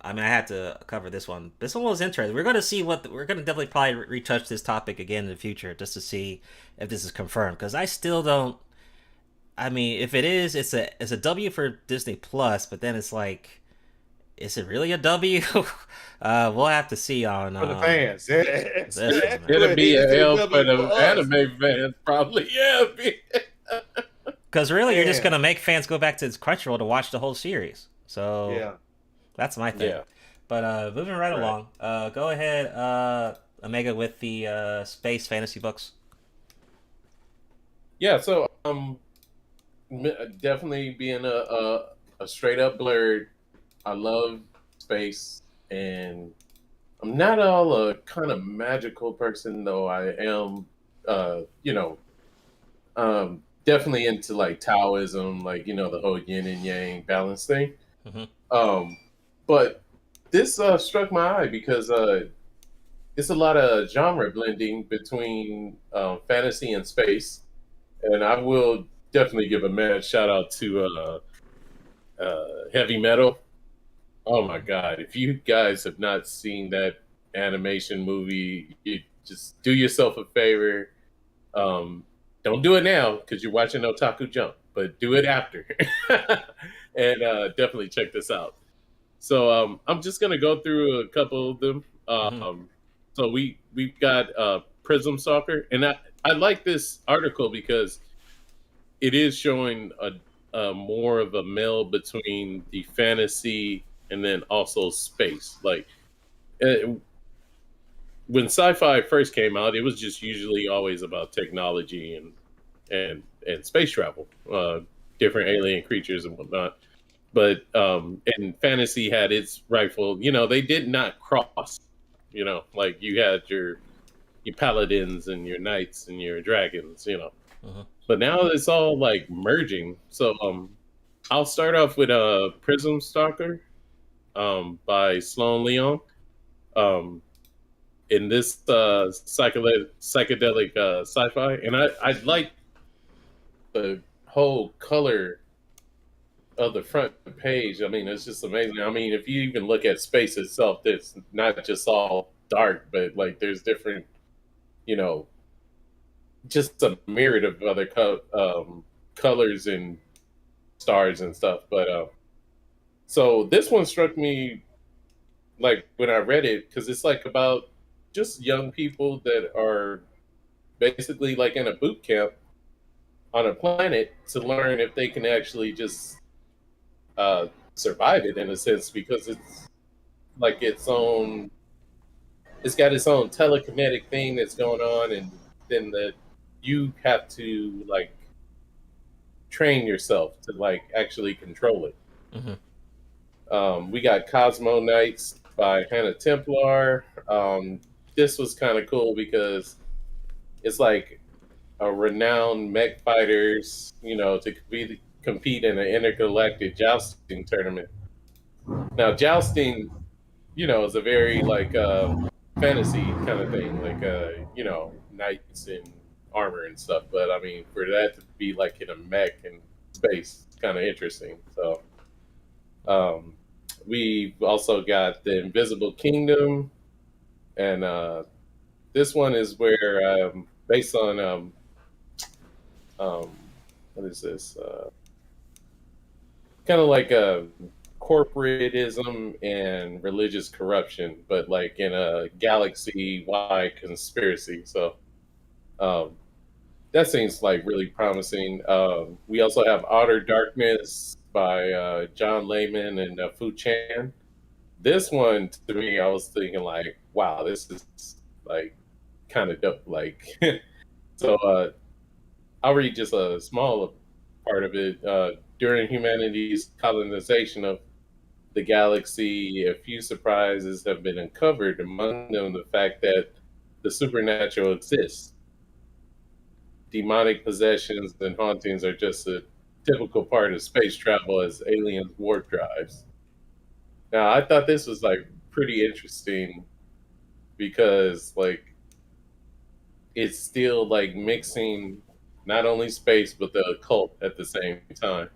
I mean, I had to cover this one. This one was interesting. We're going to see we're going to definitely probably retouch this topic again in the future just to see if this is confirmed. Because I still don't. I mean, if it is, it's a W for Disney Plus. But then it's like. Is it really a W? We'll have to see on for the fans. It'll be a L for the anime fans, probably. Yeah. Because really, you're just gonna make fans go back to Crunchyroll to watch the whole series. So yeah, that's my thing. Yeah. But moving right along, go ahead, Omega, with the space fantasy books. Yeah. So definitely being a straight up blurred. I love space, and I'm not all a kind of magical person, though I am, you know, definitely into like Taoism, like, you know, the whole yin and yang balance thing. Mm-hmm. But this struck my eye because it's a lot of genre blending between fantasy and space, and I will definitely give a mad shout out to Heavy Metal. Oh my god! If you guys have not seen that animation movie, you just do yourself a favor. Um, don't do it now because you're watching Otaku Jump, but do it after, and definitely check this out. So I'm just gonna go through a couple of them. So we've got Prism Soccer, and I like this article because it is showing a more of a meld between the fantasy and then also space. Like when sci-fi first came out, it was just usually always about technology and space travel, different alien creatures and whatnot. But and fantasy had its rightful, they did not cross, like you had your paladins and your knights and your dragons. But now it's all like merging. So I'll start off with Prism Stalker by Sloan Leon. In this psychedelic sci-fi, and I like the whole color of the front page. I mean, it's just amazing. I mean, if you even look at space itself, it's not just all dark, but like there's different, just a myriad of other colors and stars and stuff. But so this one struck me like when I read it because it's like about just young people that are basically like in a boot camp on a planet to learn if they can actually just survive it in a sense, because it's like it's got its own telekinetic thing that's going on, and then you have to like train yourself to like actually control it. We got Cosmo Knights by Hannah Templar. This was kind of cool because it's like a renowned mech fighters, to compete in an intergalactic jousting tournament. Now, jousting, is a very like fantasy kind of thing, like knights and armor and stuff. But I mean, for that to be like in a mech in space, it's kind of interesting. So, we've also got the Invisible Kingdom, and this one is where based on what is this? Kind of like a corporatism and religious corruption, but like in a galaxy-wide conspiracy. So that seems like really promising. We also have Outer Darkness by John Layman and Fu Chan. This one, to me, I was thinking like, wow, this is like kind of dope. Like, so I'll read just a small part of it. During humanity's colonization of the galaxy, a few surprises have been uncovered. Among them, the fact that the supernatural exists. Demonic possessions and hauntings are just a typical part of space travel as aliens warp drives. Now, I thought this was like pretty interesting because like it's still like mixing not only space but the occult at the same time.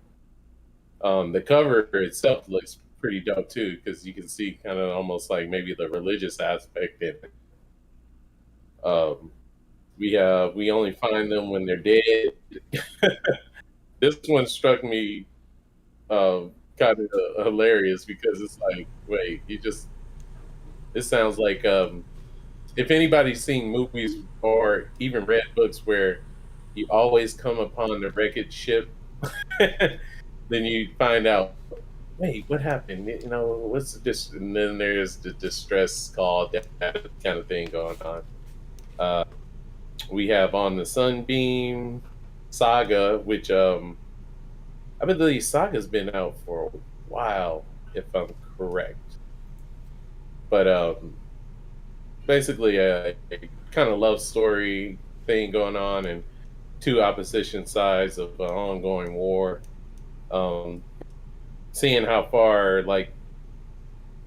The cover itself looks pretty dope too, because you can see kind of almost like maybe the religious aspect in it. We only find them when they're dead. This one struck me kind of hilarious because it's like, wait, it sounds like if anybody's seen movies or even read books where you always come upon the wreckage ship, then you find out, wait, what happened? What's this? And then there's the distress call, that kind of thing going on. We have On the Sunbeam Saga, which I believe Saga's been out for a while, if I'm correct. But basically a kind of love story thing going on, and two opposition sides of an ongoing war. Seeing how far like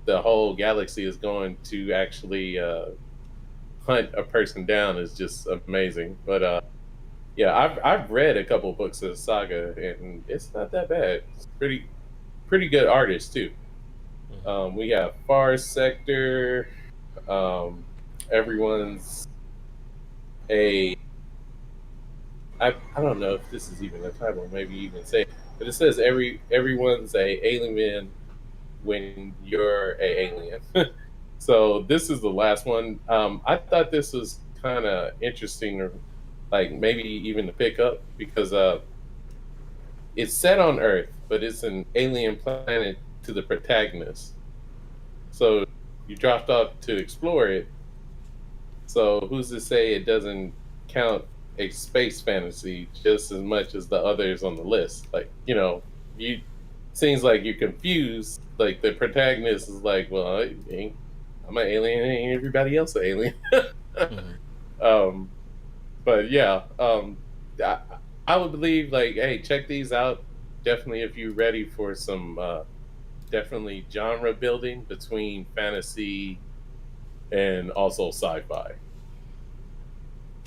the whole galaxy is going to actually hunt a person down is just amazing. But yeah, I've read a couple books of the saga, and it's not that bad. It's pretty good artists too. We have Far Sector. Everyone's I don't know if this is even a title, maybe even say, but it says everyone's a alien when you're a alien. So this is the last one. I thought this was kind of interesting, or like maybe even to pick up, because it's set on Earth, but it's an alien planet to the protagonist. So you dropped off to explore it. So who's to say it doesn't count a space fantasy just as much as the others on the list? Like, you know, you seems like you're confused. Like the protagonist is like, well, I'm an alien, ain't everybody else an alien? But yeah, I would believe, like, hey, check these out. Definitely, if you're ready for some definitely genre building between fantasy and also sci-fi.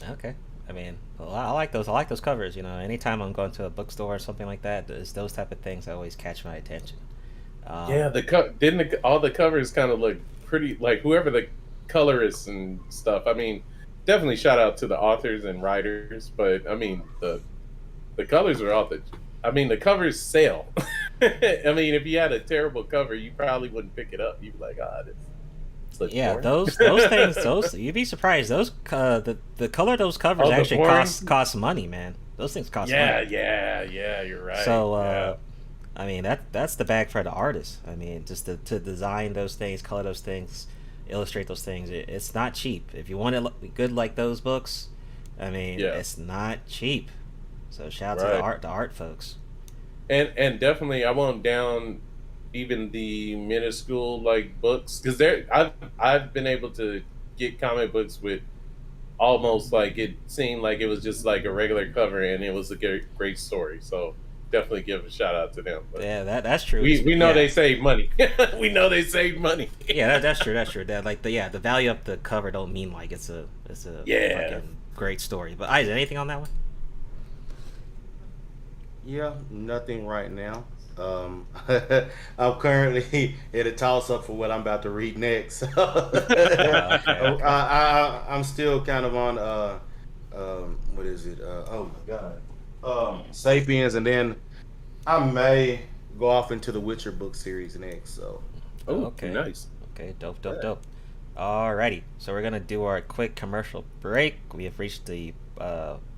Okay. I mean, well, I like those. I like those covers. You know, anytime I'm going to a bookstore or something like that, it's those type of things that always catch my attention. Yeah, all the covers kind of look pretty, like whoever the colorist and stuff. I mean, definitely shout out to the authors and writers, but I mean the colors are off. I mean, the covers sell. I mean, if you had a terrible cover, you probably wouldn't pick it up. You'd be like, this looks boring. those things, you'd be surprised. Those the color of those covers actually cost money, man. Those things cost money. Yeah, you're right. So I mean, that's the bag for the artist. I mean, just to design those things, color those things, illustrate those things. It's not cheap. If you want it good like those books, I mean, it's not cheap. So shout out to the art folks. And definitely, I won't down even the minuscule like books, because I've been able to get comic books with almost like it seemed like it was just like a regular cover and it was a great story. So definitely give a shout out to them. But yeah, that's true. We know they save money. We know they save money. Yeah, that's true. That's true. That like the value of the cover don't mean like it's a fucking great story. But Isaac, anything on that one? Yeah, nothing right now. I'm currently in a toss-up for what I'm about to read next. Okay. I'm still kind of on what is it? Oh my god, Sapiens, and then I may go off into the Witcher book series next. So, okay, nice. Okay, dope. Alrighty, so we're gonna do our quick commercial break. We have reached the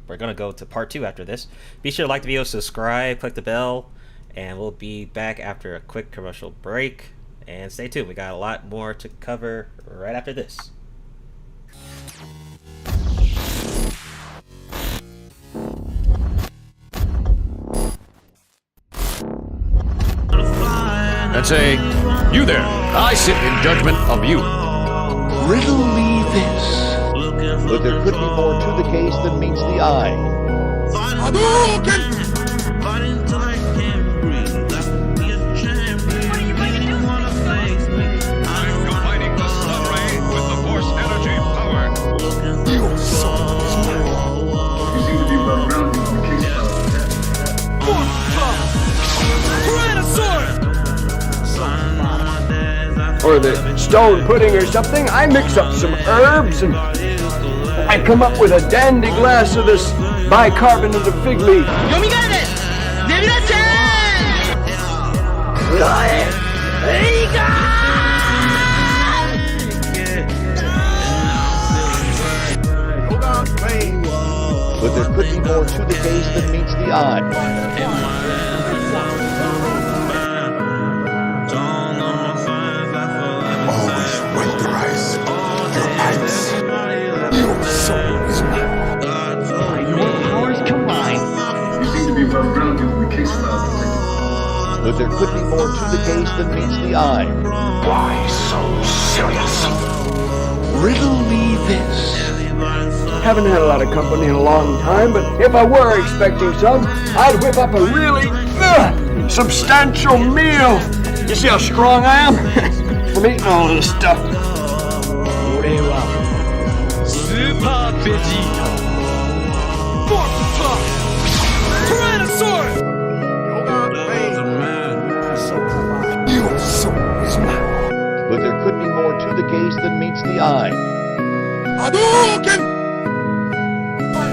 we're gonna go to part 2 after this. Be sure to like the video, subscribe, click the bell, and we'll be back after a quick commercial break. And stay tuned, we got a lot more to cover right after this. And say, you there, I sit in judgment of you. Riddle me this. But there could be more to the case than meets the eye. Hadouken! Combining the sun ray with the force energy power. Your soul is mine. You seem to be well grounded in the case Or the stone pudding or something. I mix up some herbs and I come up with a dandy glass of this bicarbonate of fig leaf. But there could be more to the case than meets the eye. Always winterize your eyes. Your soul is mine. By your powers combined. You seem to be well grounded in the case file, Detective. But there could be more to the case than meets the eye. Why so serious? Riddle me this. Haven't had a lot of company in a long time, but if I were expecting some, I'd whip up a really substantial meal. You see how strong I am? From eating all this stuff. Your soul is mine. But there could be more to the case than meets the eye. Hadouken! By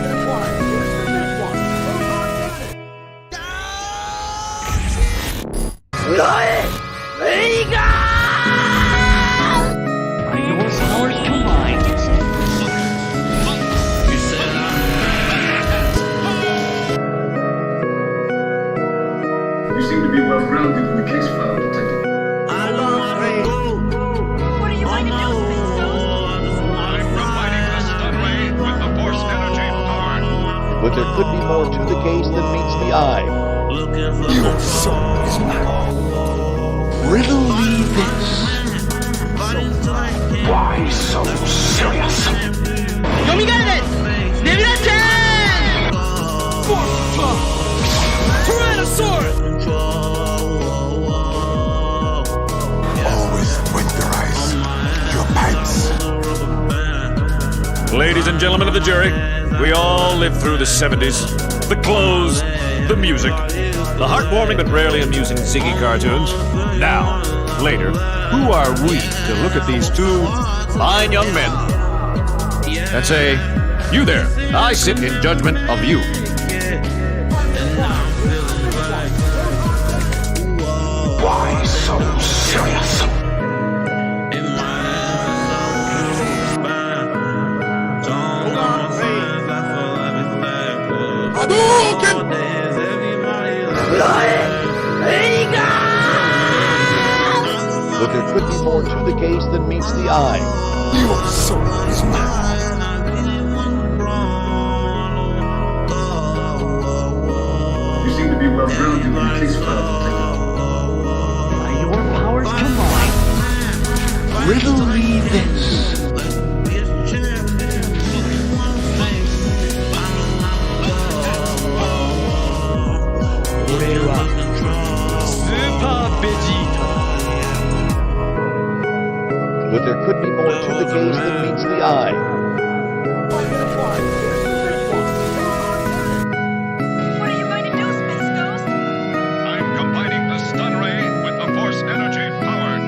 your powers combined. You seem to be well grounded in the case file, Detective. What are you going to do, But there could be more to the case than meets the eye. Your soul is mine. Riddle me this. Why so serious? Always winterize your pipes. Ladies and gentlemen of the jury, we all lived through the 70s. The clothes, the music, the heartwarming but rarely amusing Ziggy cartoons. Now, later, who are we to look at these two fine young men and say, "You there, I sit in judgment of you"? Why so serious? Hadouken! But there could be more to the case than meets the eye. Your soul is mine. You seem to be well grounded in the case file, Detective. By your powers combined. Riddle me this. But there could be more to the case than meets the eye. What are you going to do, Space Ghost? I'm combining the stun ray with the force energy powered.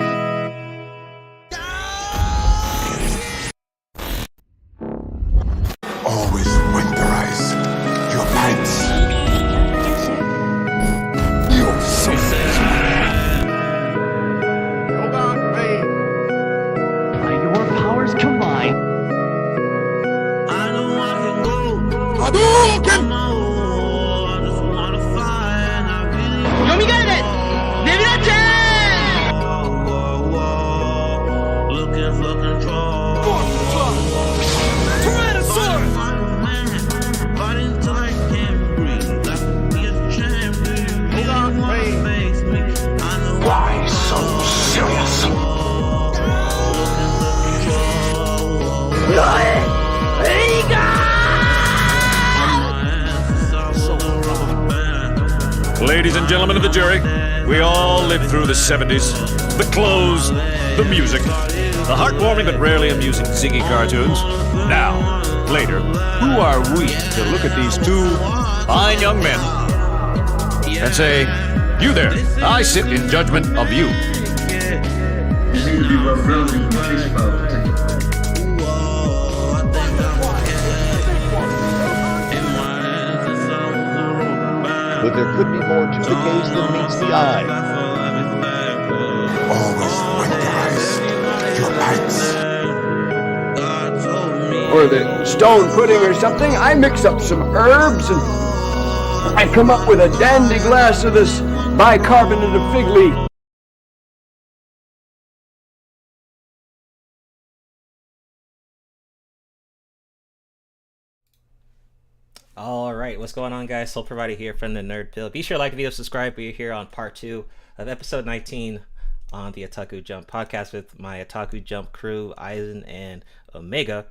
Always winterize your pipes. Your soul is By your powers combined. Hadouken! Why so serious? Ladies and gentlemen of the jury, we all lived through the 70s. The clothes, the music, the heartwarming but rarely amusing Ziggy cartoons. Now, later, who are we to look at these two fine young men and say, "You there, I sit in judgment of you"? You seem to be well grounded in the case file, Detective. But there could be more to the case than meets the eye. Always winterize your pipes. Or the stone pudding or something, I mix up some herbs and I come up with a dandy glass of this bicarbonate of fig leaf. All right, what's going on, guys? SoulProvider here from the Nerd Pill. Be sure to like the video, subscribe. We're here on part 2 of episode 19 on the Otaku Jump podcast with my Otaku Jump crew, Aizen and Omega.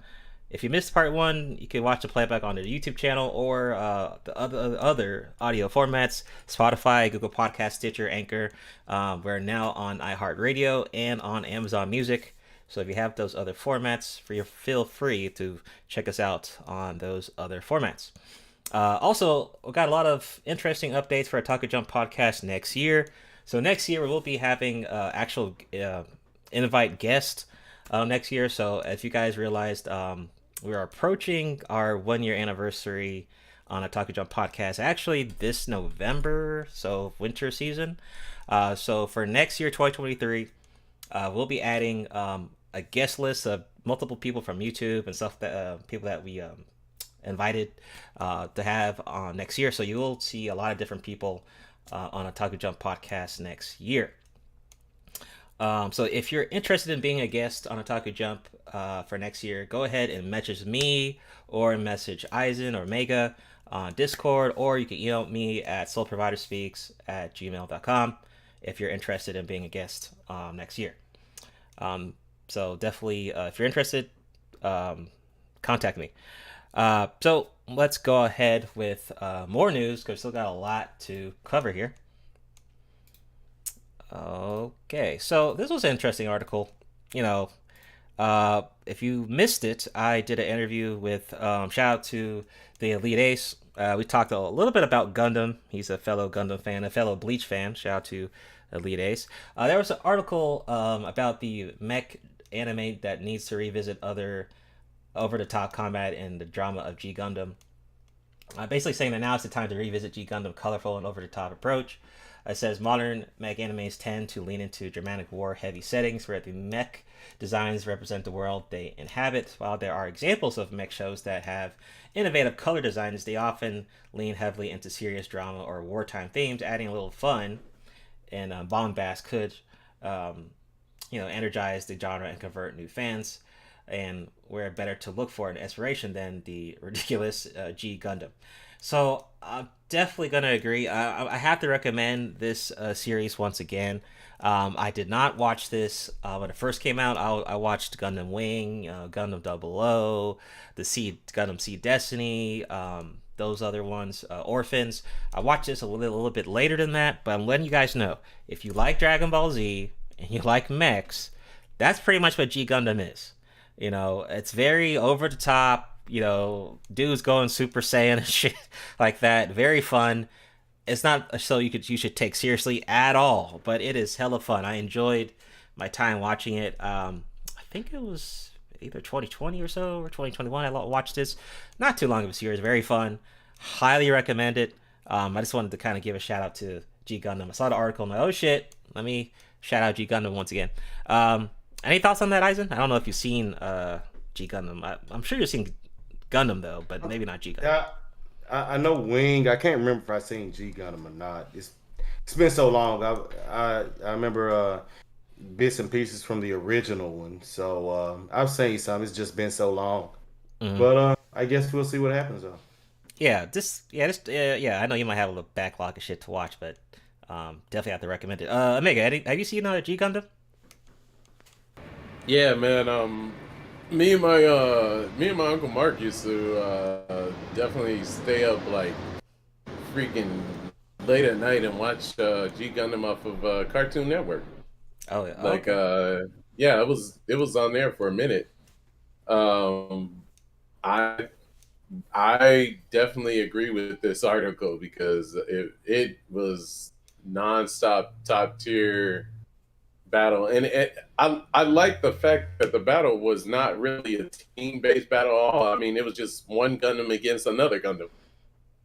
If you missed part 1, you can watch the playback on the YouTube channel or the other audio formats: Spotify, Google Podcast, Stitcher, Anchor. We're now on iHeartRadio and on Amazon Music. So if you have those other formats, feel free to check us out on those other formats. Also, we've got a lot of interesting updates for our Otaku Jump podcast next year. So next year, we'll be having actual invite guests next year. So as you guys realized, we are approaching our 1-year anniversary on Otaku Jump podcast actually this November, so winter season. So for next year, 2023, we'll be adding a guest list of multiple people from YouTube and stuff, that people that we invited to have on next year. So you will see a lot of different people on Otaku Jump podcast next year. So if you're interested in being a guest on Otaku Jump for next year, go ahead and message me or message Eisen or Mega on Discord, or you can email me at SoulProviderZ@gmail.com if you're interested in being a guest next year. So definitely, if you're interested, contact me. So let's go ahead with more news, because we still got a lot to cover here. Okay, so this was an interesting article. You know, if you missed it, I did an interview with, shout out to the Elite Ace. We talked a little bit about Gundam. He's a fellow Gundam fan, a fellow Bleach fan. Shout out to Elite Ace. There was an article about the mech anime that needs to revisit other over-the-top combat and the drama of G Gundam. Basically saying that now is the time to revisit G Gundam colorful and over-the-top approach. It says modern mech animes tend to lean into dramatic war-heavy settings where the mech designs represent the world they inhabit. While there are examples of mech shows that have innovative color designs, they often lean heavily into serious drama or wartime themes. Adding a little fun and bombast could, energize the genre and convert new fans. And where better to look for an inspiration than the ridiculous G Gundam. So I'm definitely going to agree. I have to recommend this series once again. I did not watch this when it first came out. I watched Gundam Wing, Gundam 00, Gundam Seed Destiny, those other ones, Orphans. I watched this a little bit later than that, but I'm letting you guys know, if you like Dragon Ball Z and you like mechs, that's pretty much what G Gundam is. You know, it's very over the top, dudes going Super Saiyan and shit like that. Very fun. It's not a show you should take seriously at all, but it is hella fun. I enjoyed my time watching it. I think it was either 2020 or so, or 2021 I watched this. Not too long of a series. Very fun. Highly recommend it. I just wanted to kind of give a shout out to G Gundam. I saw the article and I'm like, oh shit, let me shout out G Gundam once again. Any thoughts on that, Eisen? I don't know if you've seen G Gundam. I'm sure you've seen Gundam though, but maybe not G Gundam. Yeah, I know Wing. I can't remember if I seen G Gundam or not. It's been so long. I remember bits and pieces from the original one. So I've seen some. It's just been so long. Mm-hmm. But I guess we'll see what happens though. Yeah, I know you might have a little backlog of shit to watch, but definitely have to recommend it. Omega, have you seen G Gundam? Yeah, man. Me and my Uncle Mark used to definitely stay up like freaking late at night and watch G Gundam off of Cartoon Network. Oh yeah. Like yeah, it was on there for a minute. I definitely agree with this article because it was nonstop top tier battle, and I like the fact that the battle was not really a team-based battle at all. I mean, it was just one Gundam against another Gundam.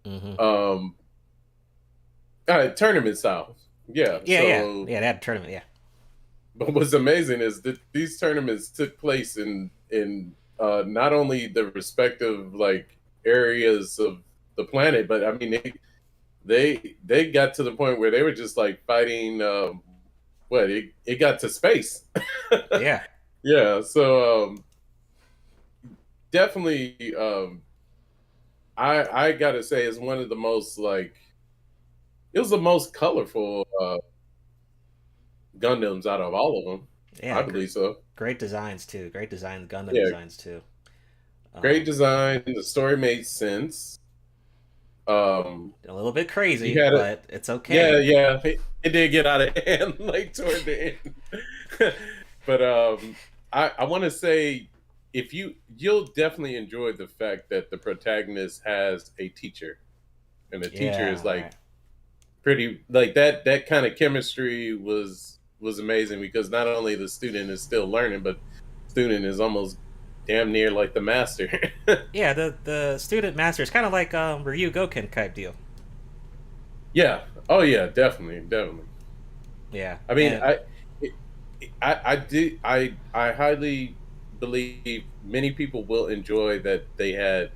Mm-hmm. Tournament style. Yeah. They had a tournament. Yeah. But what's amazing is that these tournaments took place in not only the respective like areas of the planet, but I mean they got to the point where they were just like fighting. It got to space. Yeah. Yeah. So definitely, I gotta say, it's one of the most it was the most colorful Gundams out of all of them. Yeah, I believe so. Great designs too. Great designs, Gundam designs too. Great design. The story made sense. A little bit crazy, but it's okay. Yeah. It did get out of hand like toward the end. But I want to say if you'll definitely enjoy the fact that the protagonist has a teacher, and the teacher is like pretty like that kind of chemistry was amazing because not only the student is still learning, but student is almost damn near like the master. Yeah, the student master is kind of like Ryu Goken type deal. Yeah. Oh yeah, definitely. Yeah. I mean, I highly believe many people will enjoy that they had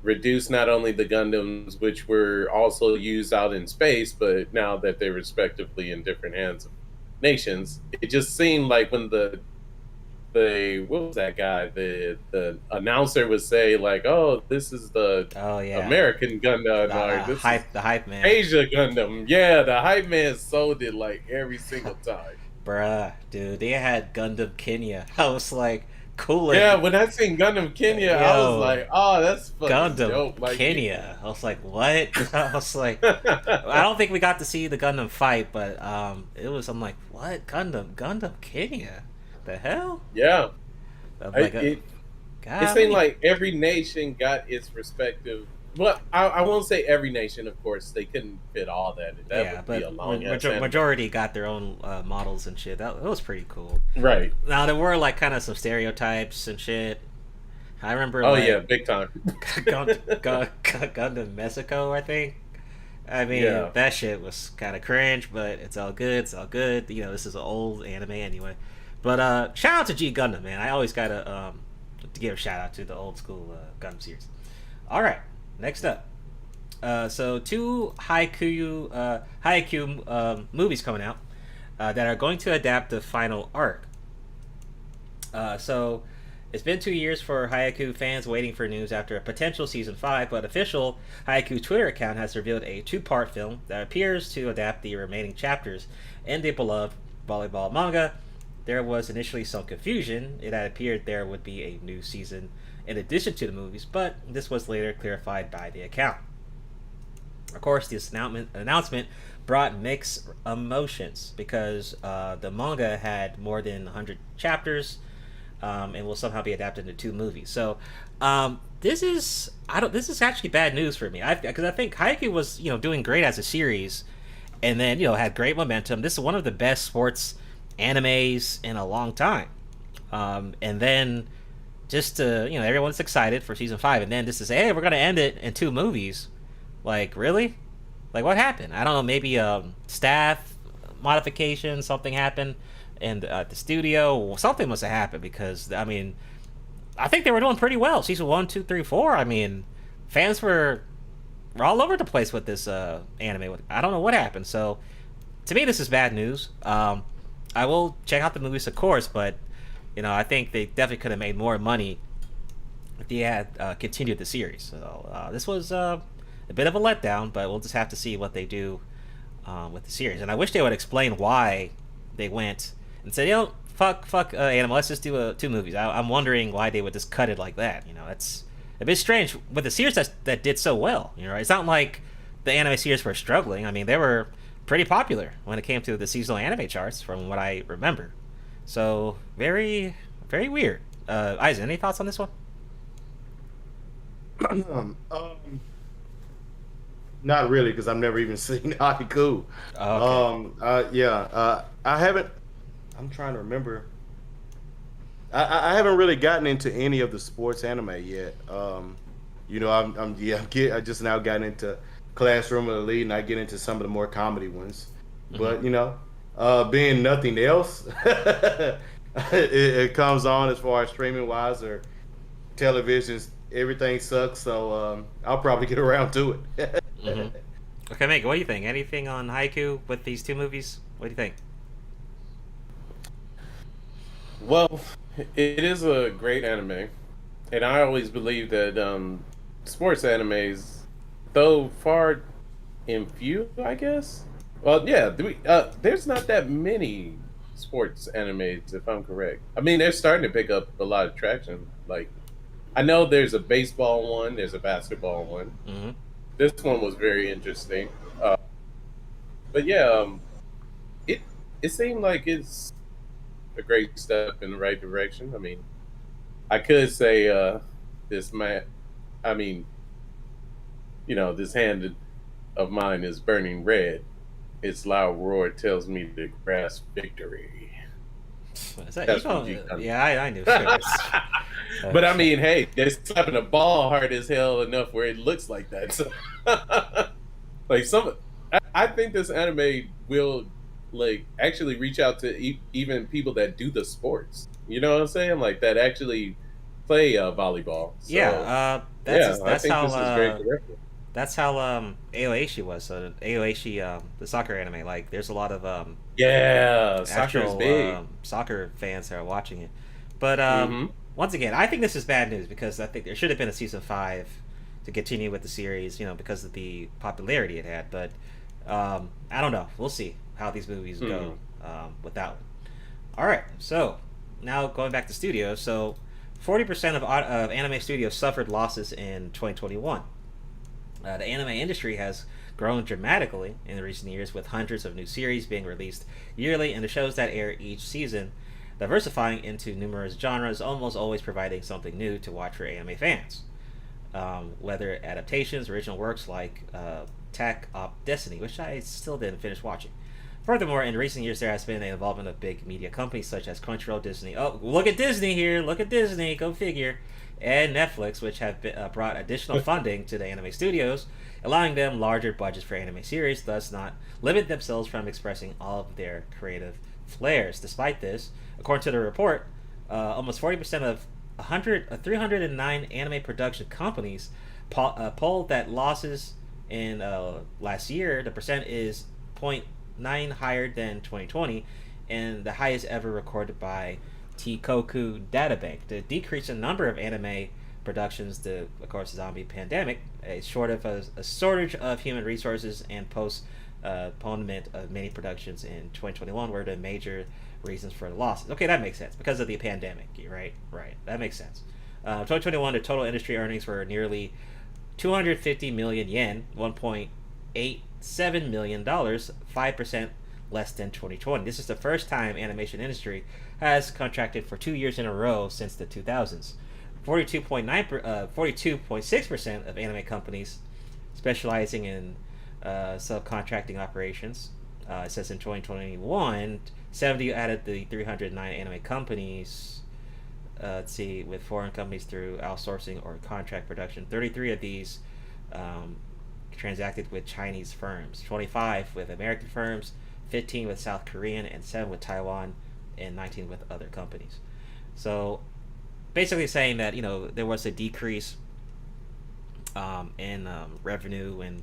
reduced not only the Gundams, which were also used out in space, but now that they're respectively in different hands of nations, it just seemed like when the what was that guy? The announcer would say like, "Oh, this is the American Gundam, or this is the hype man, Asia Gundam." Yeah, the hype man sold it like every single time. Bruh, dude, they had Gundam Kenya. I was like, cooler. Yeah, when I seen Gundam Kenya, I was like, "Oh, that's fucking Gundam dope." Like, Kenya. I was like, what? I was like, I don't think we got to see the Gundam fight, but it was. I'm like, what? Gundam Kenya? The hell? Yeah. Like, it seemed like every nation got its respective. Well, I won't say every nation, of course. They couldn't fit all that. That would be a long majority got their own models and shit. That was pretty cool. Right. Now, there were like kind of some stereotypes and shit. I remember. Oh, like, yeah, big time. Gundam Mexico, I think. I mean, that shit was kind of cringe, but it's all good. It's all good. You know, this is an old anime anyway. But shout out to G Gundam, man. I always gotta to give a shout out to the old school Gundam series. All right, next up. So 2 Haikyu movies coming out that are going to adapt the final arc. So it's been 2 years for Haikyu fans waiting for news after a potential season 5, but official Haikyu Twitter account has revealed a 2-part film that appears to adapt the remaining chapters in the beloved volleyball manga. There was initially some confusion. It had appeared there would be a new season in addition to the movies, but this was later clarified by the account. Of course, this announcement brought mixed emotions because the manga had more than 100 chapters and will somehow be adapted into 2 movies. So this is actually bad news for me because I think Haikyu was doing great as a series, and then had great momentum. This is one of the best sports animes in a long time, and then just to everyone's excited for season 5, and then just to say, hey, we're gonna end it in 2 movies. Like, really? Like, what happened? I don't know, maybe staff modification, something happened and the studio, something must have happened, because I mean, I think they were doing pretty well. Season 1, 2, 3, 4. I mean, fans were all over the place with this anime. I don't know what happened. So to me, this is bad news. I will check out the movies, of course, but I think they definitely could have made more money if they had continued the series. So this was a bit of a letdown, but we'll just have to see what they do with the series. And I wish they would explain why they went and said, fuck anime, let's just do 2 movies. I'm wondering why they would just cut it like that. It's a bit strange with the series that did so well. It's not like the anime series were struggling. I mean, they were pretty popular when it came to the seasonal anime charts, from what I remember. So very, very weird. Isaac, any thoughts on this one? Not really, because I've never even seen Haikyu. Oh, okay. I haven't. I'm trying to remember. I haven't really gotten into any of the sports anime yet. I just now gotten into Classroom of the Elite, and I get into some of the more comedy ones. But being nothing else, it comes on as far as streaming wise or televisions. Everything sucks, so I'll probably get around to it. Okay, Meg, what do you think? Anything on Haikyu with these 2 movies? What do you think? Well, it is a great anime, and I always believe that sports animes, though far and few, I guess. Well, yeah, there's not that many sports animes, if I'm correct. I mean, they're starting to pick up a lot of traction. Like, I know there's a baseball one, there's a basketball one. This one was very interesting. But yeah, it seemed like it's a great step in the right direction. I mean, I could say this man. I mean, this hand of mine is burning red. Its loud roar tells me to grasp victory. Is that, That's what you yeah, I knew. But I mean, hey, they're slapping a ball hard as hell enough where it looks like that. So, like I think this anime will like actually reach out to even people that do the sports. You know what I'm saying? Like that actually play volleyball. So, that's I think how this is very directed. that's how AAvfx was. So AAvfx, the soccer anime. Like, there's a lot of soccer is actual big. soccer fans that are watching it. But once again, I think this is bad news because I think there should have been a season 5 to continue with the series, because of the popularity it had. But I don't know. We'll see how these movies go with that one. All right, so now going back to studios. So 40% of anime studios suffered losses in 2021. The anime industry has grown dramatically in recent years, with hundreds of new series being released yearly, and the shows that air each season diversifying into numerous genres, almost always providing something new to watch for anime fans. Whether adaptations, original works like OTAKU Destiny, which I still didn't finish watching. Furthermore, in recent years, there has been an involvement of big media companies such as Crunchyroll, Disney. Oh, look at Disney here! Look at Disney! Go figure! And Netflix, which have brought additional funding to the anime studios, allowing them larger budgets for anime series, thus not limit themselves from expressing all of their creative flares. Despite this, according to the report, almost 40% of 309 anime production companies polled that losses in last year, the percent is 0.9 higher than 2020, and the highest ever recorded by Teikoku Databank. The decrease in number of anime productions, of course, zombie pandemic, a shortage of human resources, and postponement of many productions in 2021 were the major reasons for the losses. Okay, that makes sense because of the pandemic, right? Right, that makes sense. 2021, the total industry earnings were nearly 250 million yen, $1.87 million, 5% less than 2020. This is the first time animation industry has contracted for 2 years in a row since the 2000s. 42.6% of anime companies specializing in subcontracting operations. It says in 2021, 70 added the 309 anime companies. Let's see, with foreign companies through outsourcing or contract production. 33 of these transacted with Chinese firms, 25 with American firms, 15 with South Korean, and 7 with Taiwan, and 19 with other companies. So basically saying that there was a decrease in revenue, and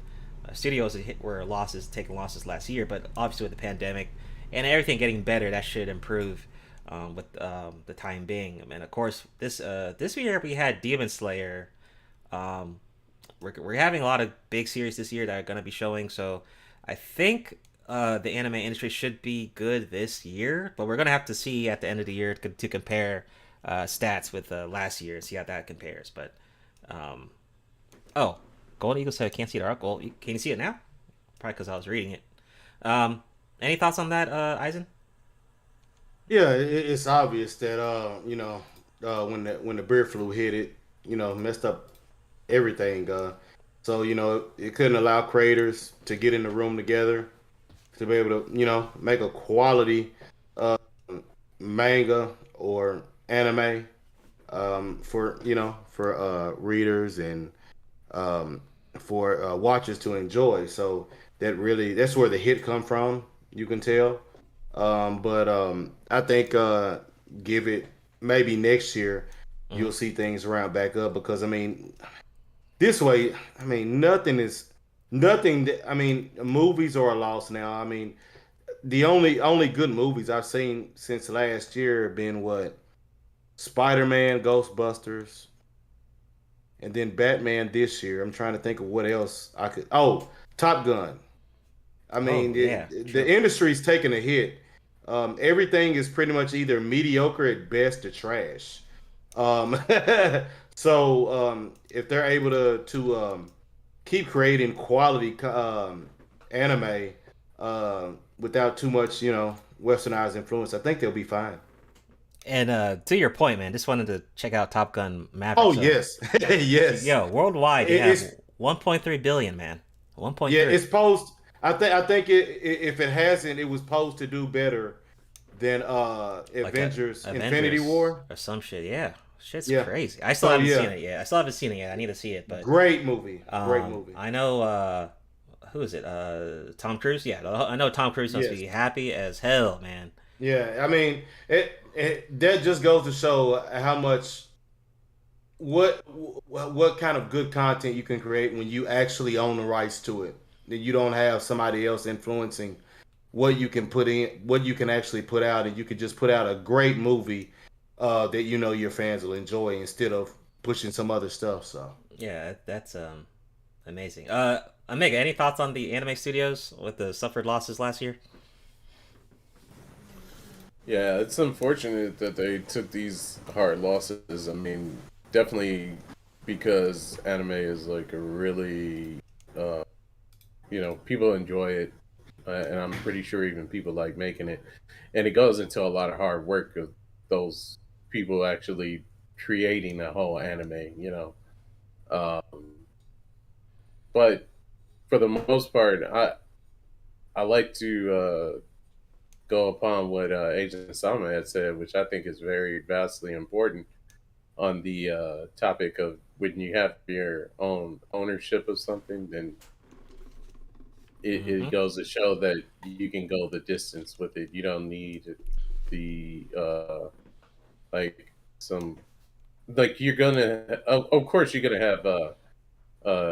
studios were taking losses last year, but obviously with the pandemic and everything getting better, that should improve with the time being. And of course, this year we had Demon Slayer. We're having a lot of big series this year that are going to be showing, so I think the anime industry should be good this year, but we're going to have to see at the end of the year to compare stats with last year and see how that compares. But Golden Eagle said I can't see the article. Can you see it now? Probably because I was reading it. Any thoughts on that, Eisen? Yeah, it's obvious that when the bird flu hit, it messed up everything. So it couldn't allow creators to get in the room together to be able to make a quality manga or anime for readers and for watchers to enjoy. So that's where the hit come from. You can tell. But I think give it maybe next year, you'll see things round back up, because this way, movies are a loss now. The only good movies I've seen since last year have been Spider-Man, Ghostbusters, and then Batman this year. I'm trying to think of what else I could. Oh, Top Gun. The industry's taking a hit. Everything is pretty much either mediocre at best or trash. So if they're able to keep creating quality anime without too much, westernized influence, I think they'll be fine. And to your point, man, just wanted to check out Top Gun Maverick. Oh So, yes, yes. yo, worldwide they It's- have 1.3 billion, man. 1.3. Yeah, it's posed. I think if it hasn't, it was posed to do better than Avengers Infinity War or some shit. Yeah, shit's Yeah. crazy. I still So, haven't yeah. seen it yet. I need to see it, but Great movie. Great movie. I know. Who is it? Tom Cruise. Yeah, I know Tom Cruise must Yes. be happy as hell, man. Yeah, I mean, that just goes to show how much what kind of good content you can create when you actually own the rights to it. That you don't have somebody else influencing what you can put in, what you can actually put out, and you can just put out a great movie that you know your fans will enjoy instead of pushing some other stuff. So Yeah, that's amazing. Omega, any thoughts on the anime studios with the suffered losses last year? Yeah, it's unfortunate that they took these hard losses. I mean, definitely because anime is like a really, people enjoy it, and I'm pretty sure even people like making it. And it goes into a lot of hard work of those people actually creating a whole anime, But for the most part, I like to go upon what Agent Sama had said, which I think is very vastly important on the topic of when you have your own ownership of something, then it goes to show that you can go the distance with it. You don't need the you're gonna of course you're gonna have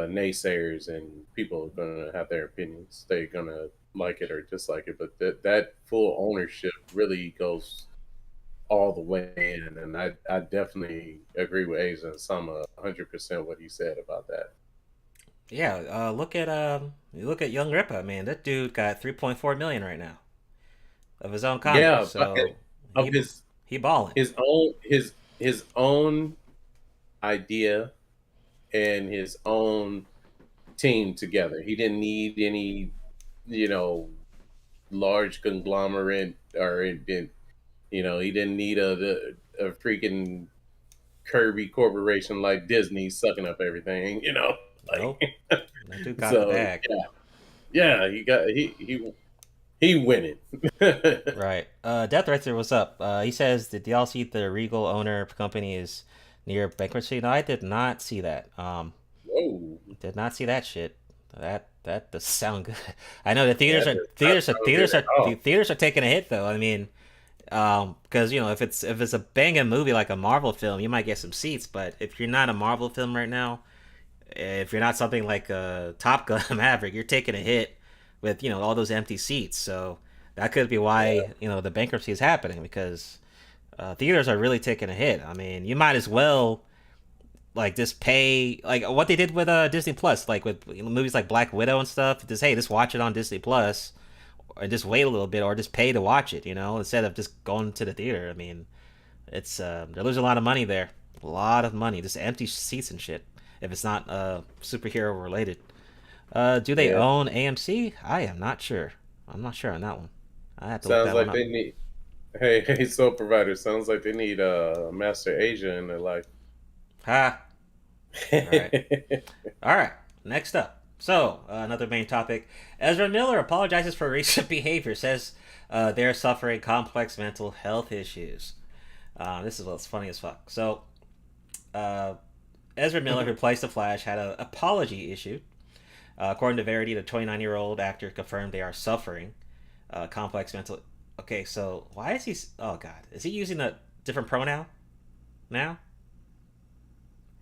naysayers and people are gonna have their opinions. They're gonna like it or dislike it, but that full ownership really goes all the way in, and I definitely agree with Aza and Sama 100% what he said about that. Yeah, look at Young Rippa, man. That dude got 3.4 million right now of his own comic. Yeah, so of he balling. His own idea and his own team together. He didn't need any, large conglomerate, or he didn't need a freaking Kirby corporation like Disney sucking up everything. Nope. That dude got the bag. Yeah, he winning. Right. Death Racer, what's up? He says, did y'all see the Regal owner company is near bankruptcy? No, I did not see that. Whoa. Did not see that shit. That does sound good. I know the theaters are taking a hit though. I mean, because if it's a banging movie like a Marvel film, you might get some seats. But if you're not a Marvel film right now, if you're not something like Top Gun Maverick, you're taking a hit with all those empty seats. So that could be why the bankruptcy is happening, because theaters are really taking a hit. I mean, you might as well just pay like what they did with Disney Plus, like with movies like Black Widow and stuff. Just watch it on Disney Plus, or just wait a little bit, or just pay to watch it. Instead of just going to the theater. I mean, it's they're losing a lot of money there, a lot of money, just empty seats and shit. If it's not superhero related, do they own AMC? I am not sure. I'm not sure on that one. I have to look that one up. They need. Hey, SoulProvider. Sounds like they need Master Asia in their life. Ha. All right. Next up. So, another main topic. Ezra Miller apologizes for recent behavior. Says they're suffering complex mental health issues. This is what's funny as fuck. So, Ezra Miller, who plays the Flash, had an apology issued. According to Verity, the 29-year-old actor confirmed they are suffering complex mental... Okay, so why is he... Oh, God. Is he using a different pronoun now?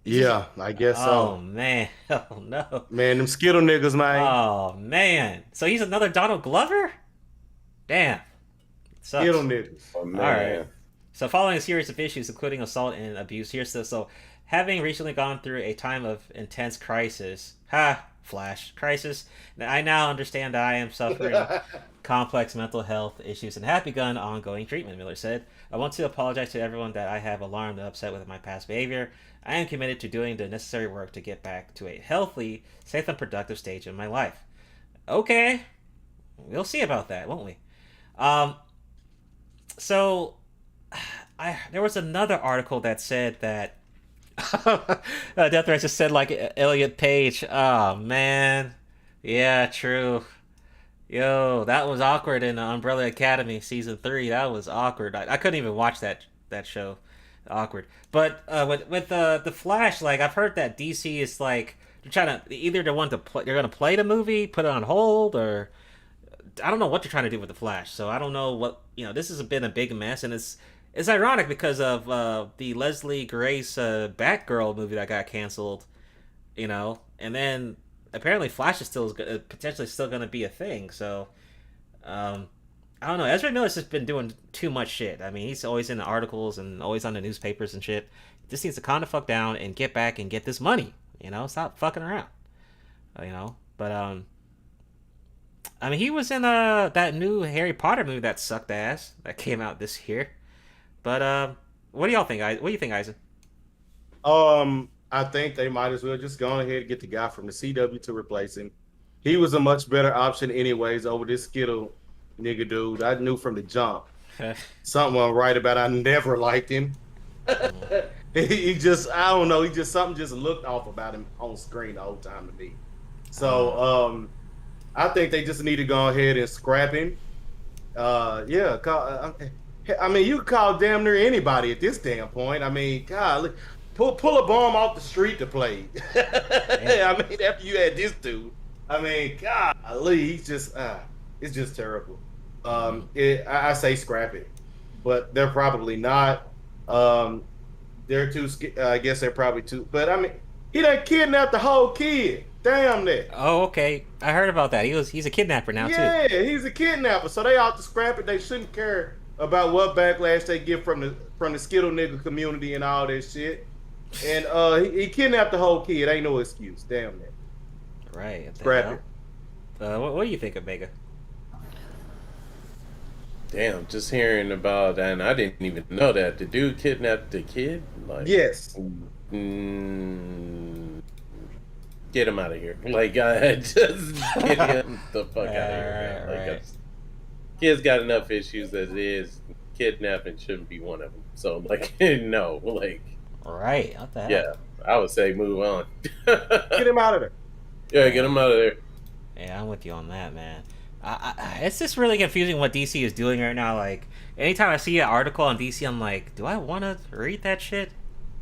Yeah, I guess so. Oh, man. Oh, no. Man, them Skittle niggas, man. Oh, man. So he's another Donald Glover? Damn. Sucks. Skittle niggas. Oh, man. All right. So following a series of issues, including assault and abuse, so having recently gone through a time of intense crisis, Flash crisis, I now understand that I am suffering complex mental health issues and have begun ongoing treatment, Miller said. I want to apologize to everyone that I have alarmed and upset with my past behavior. I am committed to doing the necessary work to get back to a healthy, safe, and productive stage in my life. Okay. We'll see about that, won't we? So, there was another article that said that Death Threat just said like Elliot Page. Oh man, yeah, true. Yo, that was awkward in Umbrella Academy season 3. That was awkward. I couldn't even watch that show. Awkward. But with the Flash, like I've heard that DC is like they're trying to either they're gonna play the movie, put it on hold, or I don't know what they're trying to do with the Flash. So I don't know what This has been a big mess, and it's ironic because of the Leslie Grace Batgirl movie that got canceled, and then apparently Flash is potentially still going to be a thing. So I don't know. Ezra Miller's just been doing too much shit. I mean, he's always in the articles and always on the newspapers and shit. Just needs to calm the fuck down and get back and get this money. Stop fucking around. But I mean, he was in that new Harry Potter movie that sucked ass that came out this year. But what do y'all think? What do you think, Isaac? I think they might as well just go ahead and get the guy from the CW to replace him. He was a much better option anyways over this Skittle nigga dude. I knew from the jump. Something went right about I never liked him. He just, I don't know, something just looked off about him on screen the whole time to me. So I think they just need to go ahead and scrap him. I mean, you can call damn near anybody at this damn point. I mean, God, pull a bomb off the street to play. I mean, after you had this dude, I mean, golly, he's just, it's just terrible. I say scrap it, but they're probably not. They're too. I guess they're probably too. But I mean, he done kidnapped the whole kid. Damn that. Oh, okay. I heard about that. He's a kidnapper now too. Yeah, he's a kidnapper. So they ought to scrap it. They shouldn't care about what backlash they get from the Skittle nigga community and all that shit. And he kidnapped the whole kid. Ain't no excuse. Damn that. Right. Scrap it. What do you think of Mega? Damn, just hearing about that, and I didn't even know that the dude kidnapped the kid. Like, yes. Get him out of here. Like, just get him the fuck out of here. Man. Like, kid's got enough issues as it is. Kidnapping shouldn't be one of them. So, like, no, like. Right. What the hell? Yeah, I would say move on. Get him out of there. Yeah, get him out of there. Yeah, I'm with you on that, man. It's just really confusing what DC is doing right now. Like, anytime I see an article on DC, I'm like, do I want to read that shit?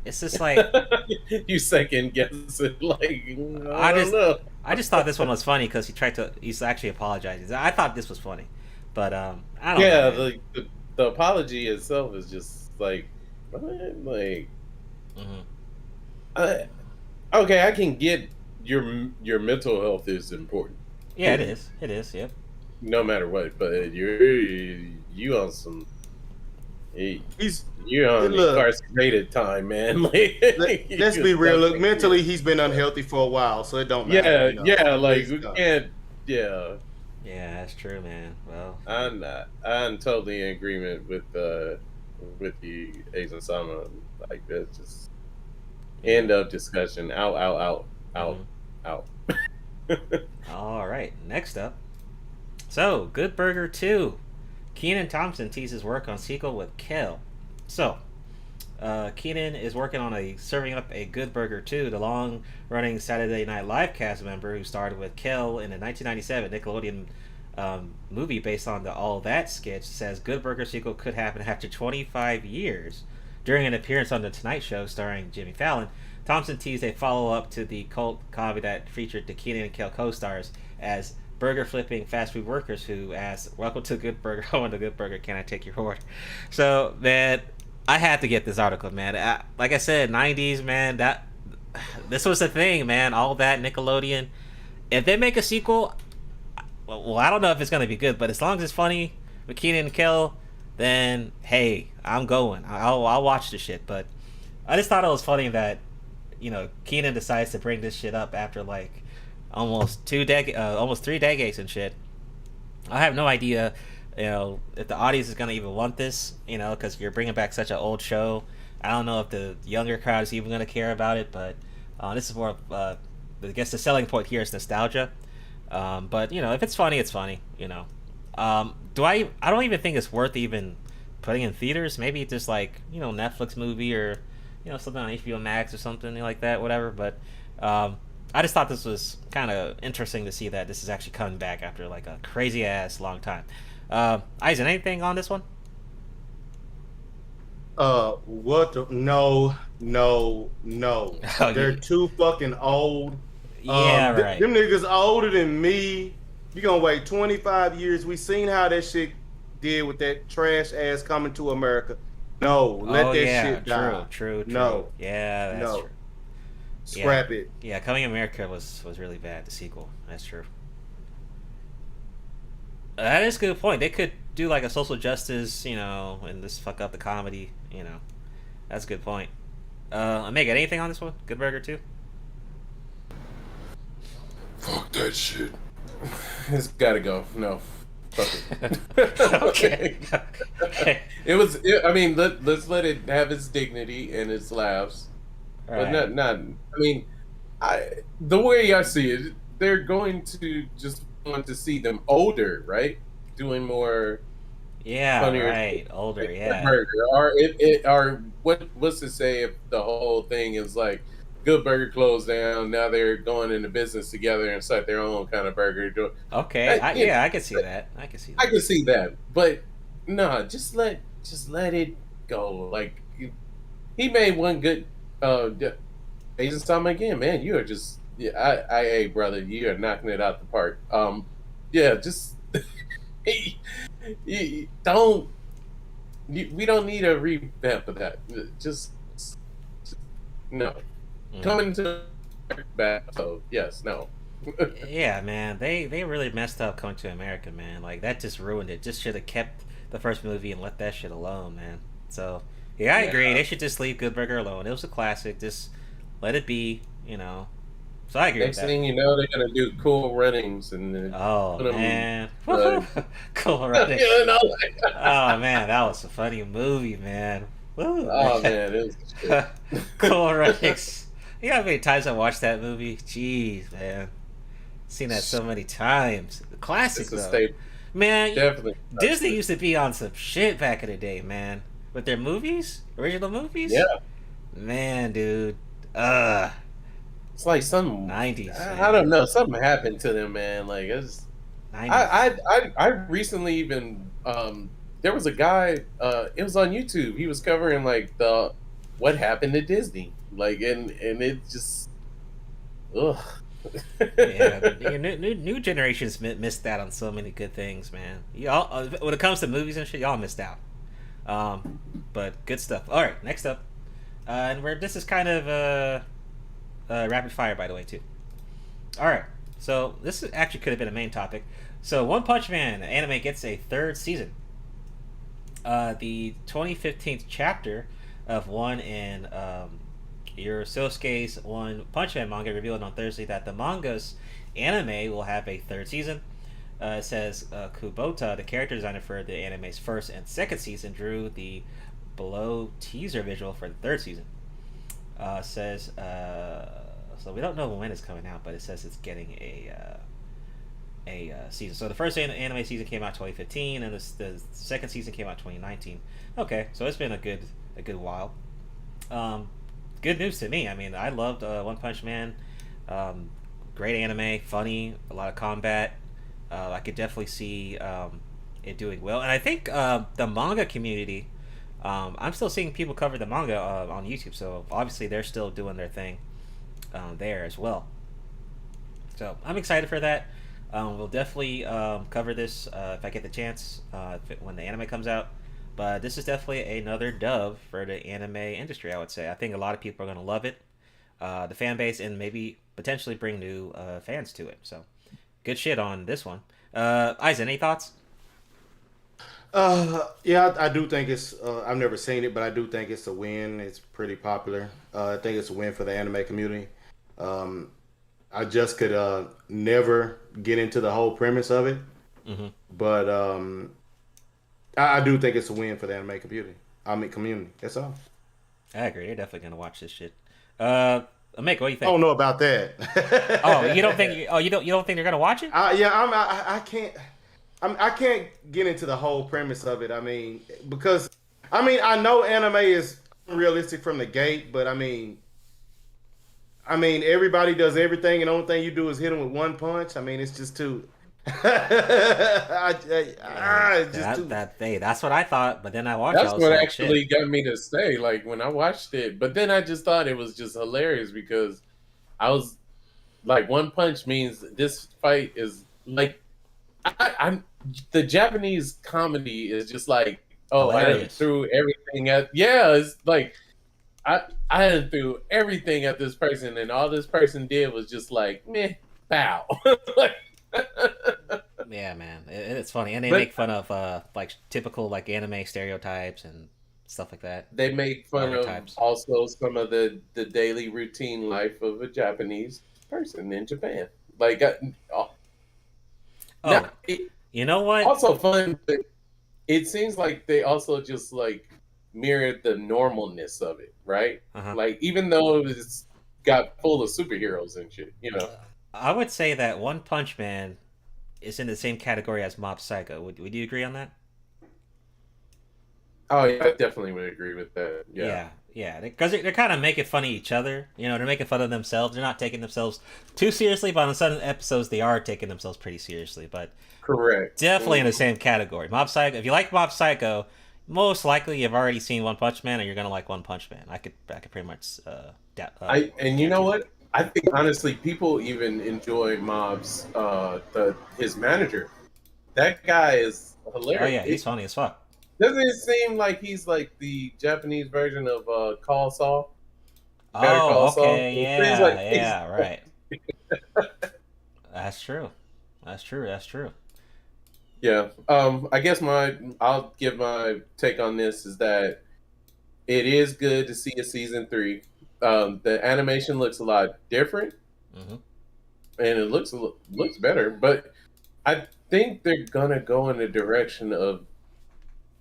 It's just like you second guess it. Like, I don't know. I just thought this one was funny because he's actually apologizing. I thought this was funny, but I don't know. Yeah, the apology itself is just like, what? Like, okay, I can get your mental health is important. Yeah, it is. It is. Yep. No matter what, but you on some. You're on incarcerated time, man. Let's be real. Look, mentally, he's been unhealthy for a while, so it don't matter. Yeah, like we can't. Yeah. Yeah, that's true, man. Well, I'm totally in agreement with you, Asian Sama. Like, that's just end of discussion. Out. All right, next up. So, Good Burger 2. Kenan Thompson teases work on sequel with Kel. So, Kenan is working on serving up a Good Burger 2, the long-running Saturday Night Live cast member who starred with Kel in the 1997 Nickelodeon movie based on the All That sketch. Says Good Burger sequel could happen after 25 years. During an appearance on The Tonight Show starring Jimmy Fallon, Thompson teased a follow-up to the cult comedy that featured the Kenan and Kel co-stars as burger-flipping fast food workers who asked, "Welcome to Good Burger. I want a Good Burger. Can I take your order?" So, man, I had to get this article, man. Like I said, 90s, man, this was the thing, man. All That, Nickelodeon. If they make a sequel, well, I don't know if it's going to be good, but as long as it's funny with Kenan and Kel, then, hey, I'm going. I'll watch the shit. But I just thought it was funny that, Kenan decides to bring this shit up after, like, almost 3 decades and shit. I have no idea, if the audience is gonna even want this, because you're bringing back such an old show. I don't know if the younger crowd is even gonna care about it, but this is more of, I guess the selling point here is nostalgia. But if it's funny, it's funny. I don't even think it's worth even putting in theaters. Maybe just like, you know, Netflix movie or, you know, something on HBO Max or something like that, whatever. But I just thought this was kind of interesting to see that this is actually coming back after like a crazy ass long time. Eisen, anything on this one? What? No. Oh, They're too fucking old. Yeah, right. Them niggas older than me. You gonna wait 25 years? We seen how that shit did with that trash ass Coming to America. No, let that shit die. True. No. Yeah, that's true. Scrap it. Yeah, Coming America was really bad, the sequel. That's true. That is a good point. They could do like a social justice, you know, and just fuck up the comedy, you know. That's a good point. Omega, anything on this one? Good Burger too? Fuck that shit. It's gotta go. No. Fuck it. Okay. It was. I mean, let's let it have its dignity and its laughs, but not. I mean, the way I see it, they're going to just want to see them older, right? Doing more. Yeah, funnier right. Older, yeah. Burger. Or what's to say if the whole thing is like Good Burger closed down, now they're going into business together and start their own kind of burger. Okay, I can see that. I can see that. But no, just let it go. Like he made one good Asian time again, man. You are just hey brother, you are knocking it out the park. Yeah, just we don't need a revamp of that. Just no. Coming to back, so yes, no. Yeah, man, they really messed up Coming to America, man. Like that just ruined it. Just should have kept the first movie and let that shit alone, man. So yeah, I agree. They should just leave Good Burger alone. It was a classic. Just let it be, you know. So I agree. Next with that. thing you know, they're gonna do Cool Runnings and then man, Cool Runnings. You know, Oh man, that was a funny movie, man. Woo, oh man, it was Cool Runnings. You know how many times I watched that movie? Jeez, man. Seen that so many times. Classic, though. Staple. Man, Definitely. Disney used to be on some shit back in the day, man. With their movies? Original movies? Yeah. Man, dude. It's like some 90s. I don't know. Something happened to them, man. Like it's 90s. I recently even there was a guy it was on YouTube. He was covering like the what happened to Disney. Like and it just ugh. Yeah, new generations missed out on so many good things, man. Y'all, when it comes to movies and shit, y'all missed out. But good stuff. All right, next up, and this is kind of rapid fire, by the way, too. All right, so this actually could have been a main topic. So One Punch Man anime gets a third season. The 2015 chapter of One in Yosuke's One Punch Man manga revealed on Thursday that the manga's anime will have a third season. It says Kubota, the character designer for the anime's first and second season, drew the below teaser visual for the third season. Says so we don't know when it's coming out, but it says it's getting a season. So the first anime season came out 2015, and the second season came out 2019. Okay, so it's been a good while. Good news to me. I mean, I loved One Punch Man. Great anime, funny, a lot of combat. I could definitely see it doing well. And I think the manga community, I'm still seeing people cover the manga on YouTube, so obviously they're still doing their thing there as well. So I'm excited for that. We'll definitely cover this if I get the chance when the anime comes out. But this is definitely another dove for the anime industry, I would say. I think a lot of people are going to love it, the fan base, and maybe potentially bring new fans to it. So, good shit on this one. Eisen, any thoughts? Yeah, I do think it's. I've never seen it, but I do think it's a win. It's pretty popular. I think it's a win for the anime community. I just could never get into the whole premise of it, but I do think it's a win for the anime community. Community. That's all. I agree. You're definitely gonna watch this shit. Mick, what do you think? I don't know about that. Oh, you don't think? Oh, you don't think they're gonna watch it? Yeah, I can't. I can't get into the whole premise of it. I mean, because I know anime is unrealistic from the gate, but I mean, everybody does everything, and the only thing you do is hit them with one punch. I mean, it's just too. That's what I thought, but then I watched. That's what actually got me to say, like, when I watched it. But then I just thought it was just hilarious because I was like, One Punch means this fight is like, I'm the Japanese comedy is just like, oh, hilarious. I threw everything at it's like I threw everything at this person, and all this person did was just like, meh, bow. Yeah, man, it's funny, and they make fun of like typical like anime stereotypes and stuff like that. They make fun of also some of the daily routine life of a Japanese person in Japan. Like, you know what? Also fun, but it seems like they also just like mirrored the normalness of it, right? Like, even though it's got full of superheroes and shit, you know. I would say that One Punch Man is in the same category as Mob Psycho. Would you agree on that? Oh yeah, I definitely would agree with that. Yeah, because they're kind of making fun of each other. You know, they're making fun of themselves. They're not taking themselves too seriously, but on some episodes they are taking themselves pretty seriously. But correct, definitely in the same category. Mob Psycho. If you like Mob Psycho, most likely you've already seen One Punch Man, and you're gonna like One Punch Man. I could pretty much. And you know what? I think honestly, people even enjoy Mob's his manager. That guy is hilarious. Oh yeah, he's funny as fuck. Doesn't it seem like he's like the Japanese version of Call Saul? Oh, okay, yeah, right. That's true. Yeah. I guess I'll give my take on this is that it is good to see a season 3. The animation looks a lot different, and it looks better. But I think they're gonna go in the direction of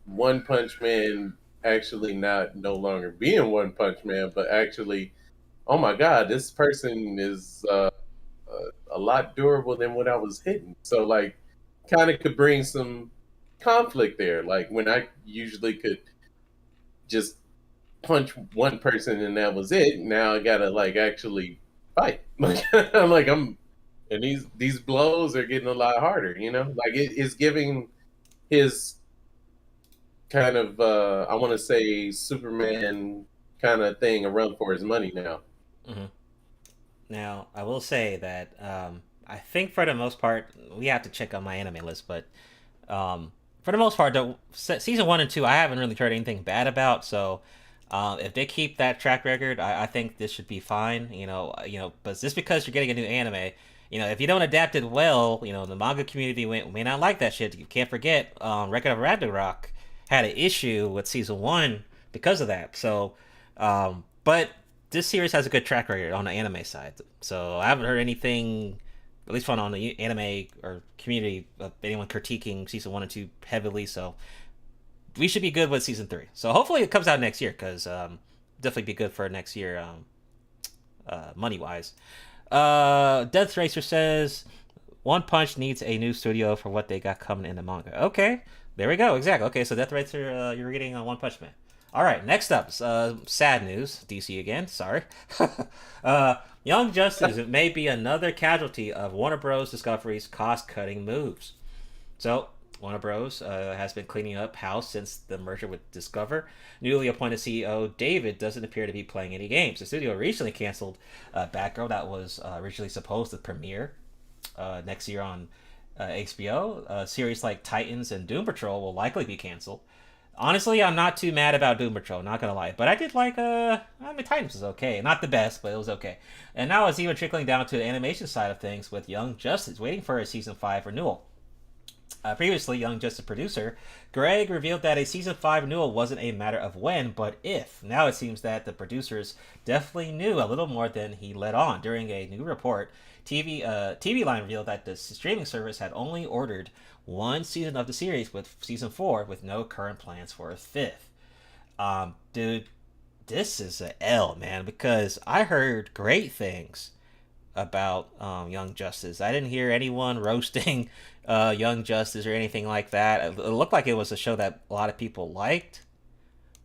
One Punch Man actually no longer being One Punch Man, but actually, oh my God, this person is a lot durable than what I was hitting. So like, kind of could bring some conflict there. Like when I usually could just punch one person and that was it. Now I gotta like actually fight. And these blows are getting a lot harder. You know, like it's giving his kind of I want to say Superman kind of thing a run for his money now. Now I will say that I think for the most part we have to check on my anime list, but for the most part, season 1 and 2 I haven't really heard anything bad about. So if they keep that track record, I think this should be fine. You know, but just because you're getting a new anime, you know, if you don't adapt it well, you know, the manga community may not like that shit. You can't forget, Record of Ragnarok had an issue with season 1 because of that. So, but this series has a good track record on the anime side. So I haven't heard anything, at least on the anime or community, of anyone critiquing season 1 and 2 heavily. So we should be good with season 3. So hopefully it comes out next year, because definitely be good for next year, money wise. Death Racer says One Punch needs a new studio for what they got coming in the manga. Okay, there we go. Exactly. Okay, so Death Racer, you're reading on One Punch Man. All right, next up, sad news. DC again. Sorry. Young Justice may be another casualty of Warner Bros. Discovery's cost-cutting moves. So Warner Bros. Has been cleaning up house since the merger with Discover. Newly appointed CEO David doesn't appear to be playing any games. The studio recently canceled Batgirl that was originally supposed to premiere next year on HBO. Series like Titans and Doom Patrol will likely be canceled. Honestly, I'm not too mad about Doom Patrol, not gonna lie. But I did like, Titans was okay. Not the best, but it was okay. And now it's even trickling down to the animation side of things with Young Justice, waiting for a Season 5 renewal. Previously, Young Justice producer Greg revealed that a Season 5 renewal wasn't a matter of when, but if. Now it seems that the producers definitely knew a little more than he let on. During a new report, TV Line revealed that the streaming service had only ordered one season of the series, with Season 4 with no current plans for a 5th. Dude, this is a L, man, because I heard great things about Young Justice. I didn't hear anyone roasting Young Justice or anything like that. It looked like it was a show that a lot of people liked.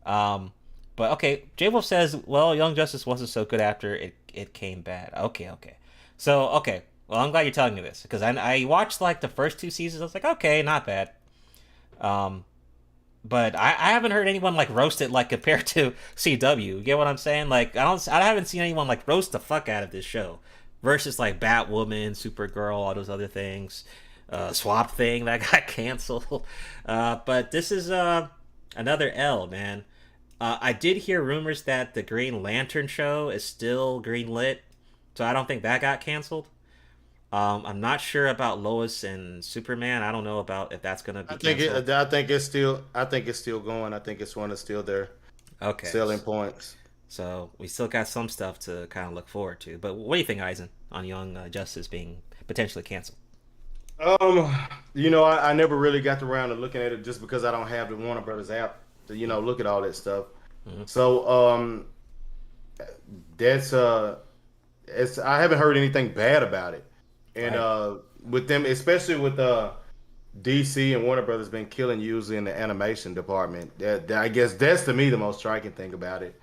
But okay, J Wolf says, well, Young Justice wasn't so good after it came bad. Okay. So, okay. Well, I'm glad you're telling me this, because I watched like the first 2 seasons. I was like, okay, not bad. But I haven't heard anyone like roast it like compared to CW. You get what I'm saying? Like I haven't seen anyone like roast the fuck out of this show versus like Batwoman, Supergirl, all those other things, Swamp Thing that got canceled. But this is another L, man. I did hear rumors that the Green Lantern show is still greenlit, so I don't think that got canceled. I'm not sure about Lois and Superman. I don't know about if that's gonna be. I think it's still going. I think it's one that's still there. Okay. Selling points. So we still got some stuff to kind of look forward to. But what do you think, Eisen, on Young Justice being potentially canceled? I never really got around to looking at it just because I don't have the Warner Brothers app to look at all that stuff. Mm-hmm. So that's I haven't heard anything bad about it. And right. With them, especially with DC and Warner Brothers been killing usually in the animation department, that I guess that's to me the most striking thing about it.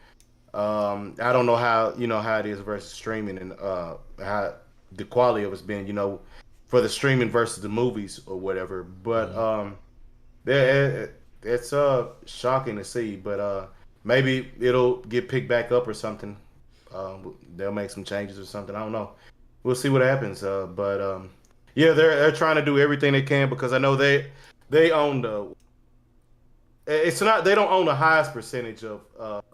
I don't know how it is versus streaming and how the quality of it's been, for the streaming versus the movies or whatever. But it's shocking to see. But maybe it'll get picked back up or something. They'll make some changes or something. I don't know. We'll see what happens. But they're trying to do everything they can because I know they own they don't own the highest percentage of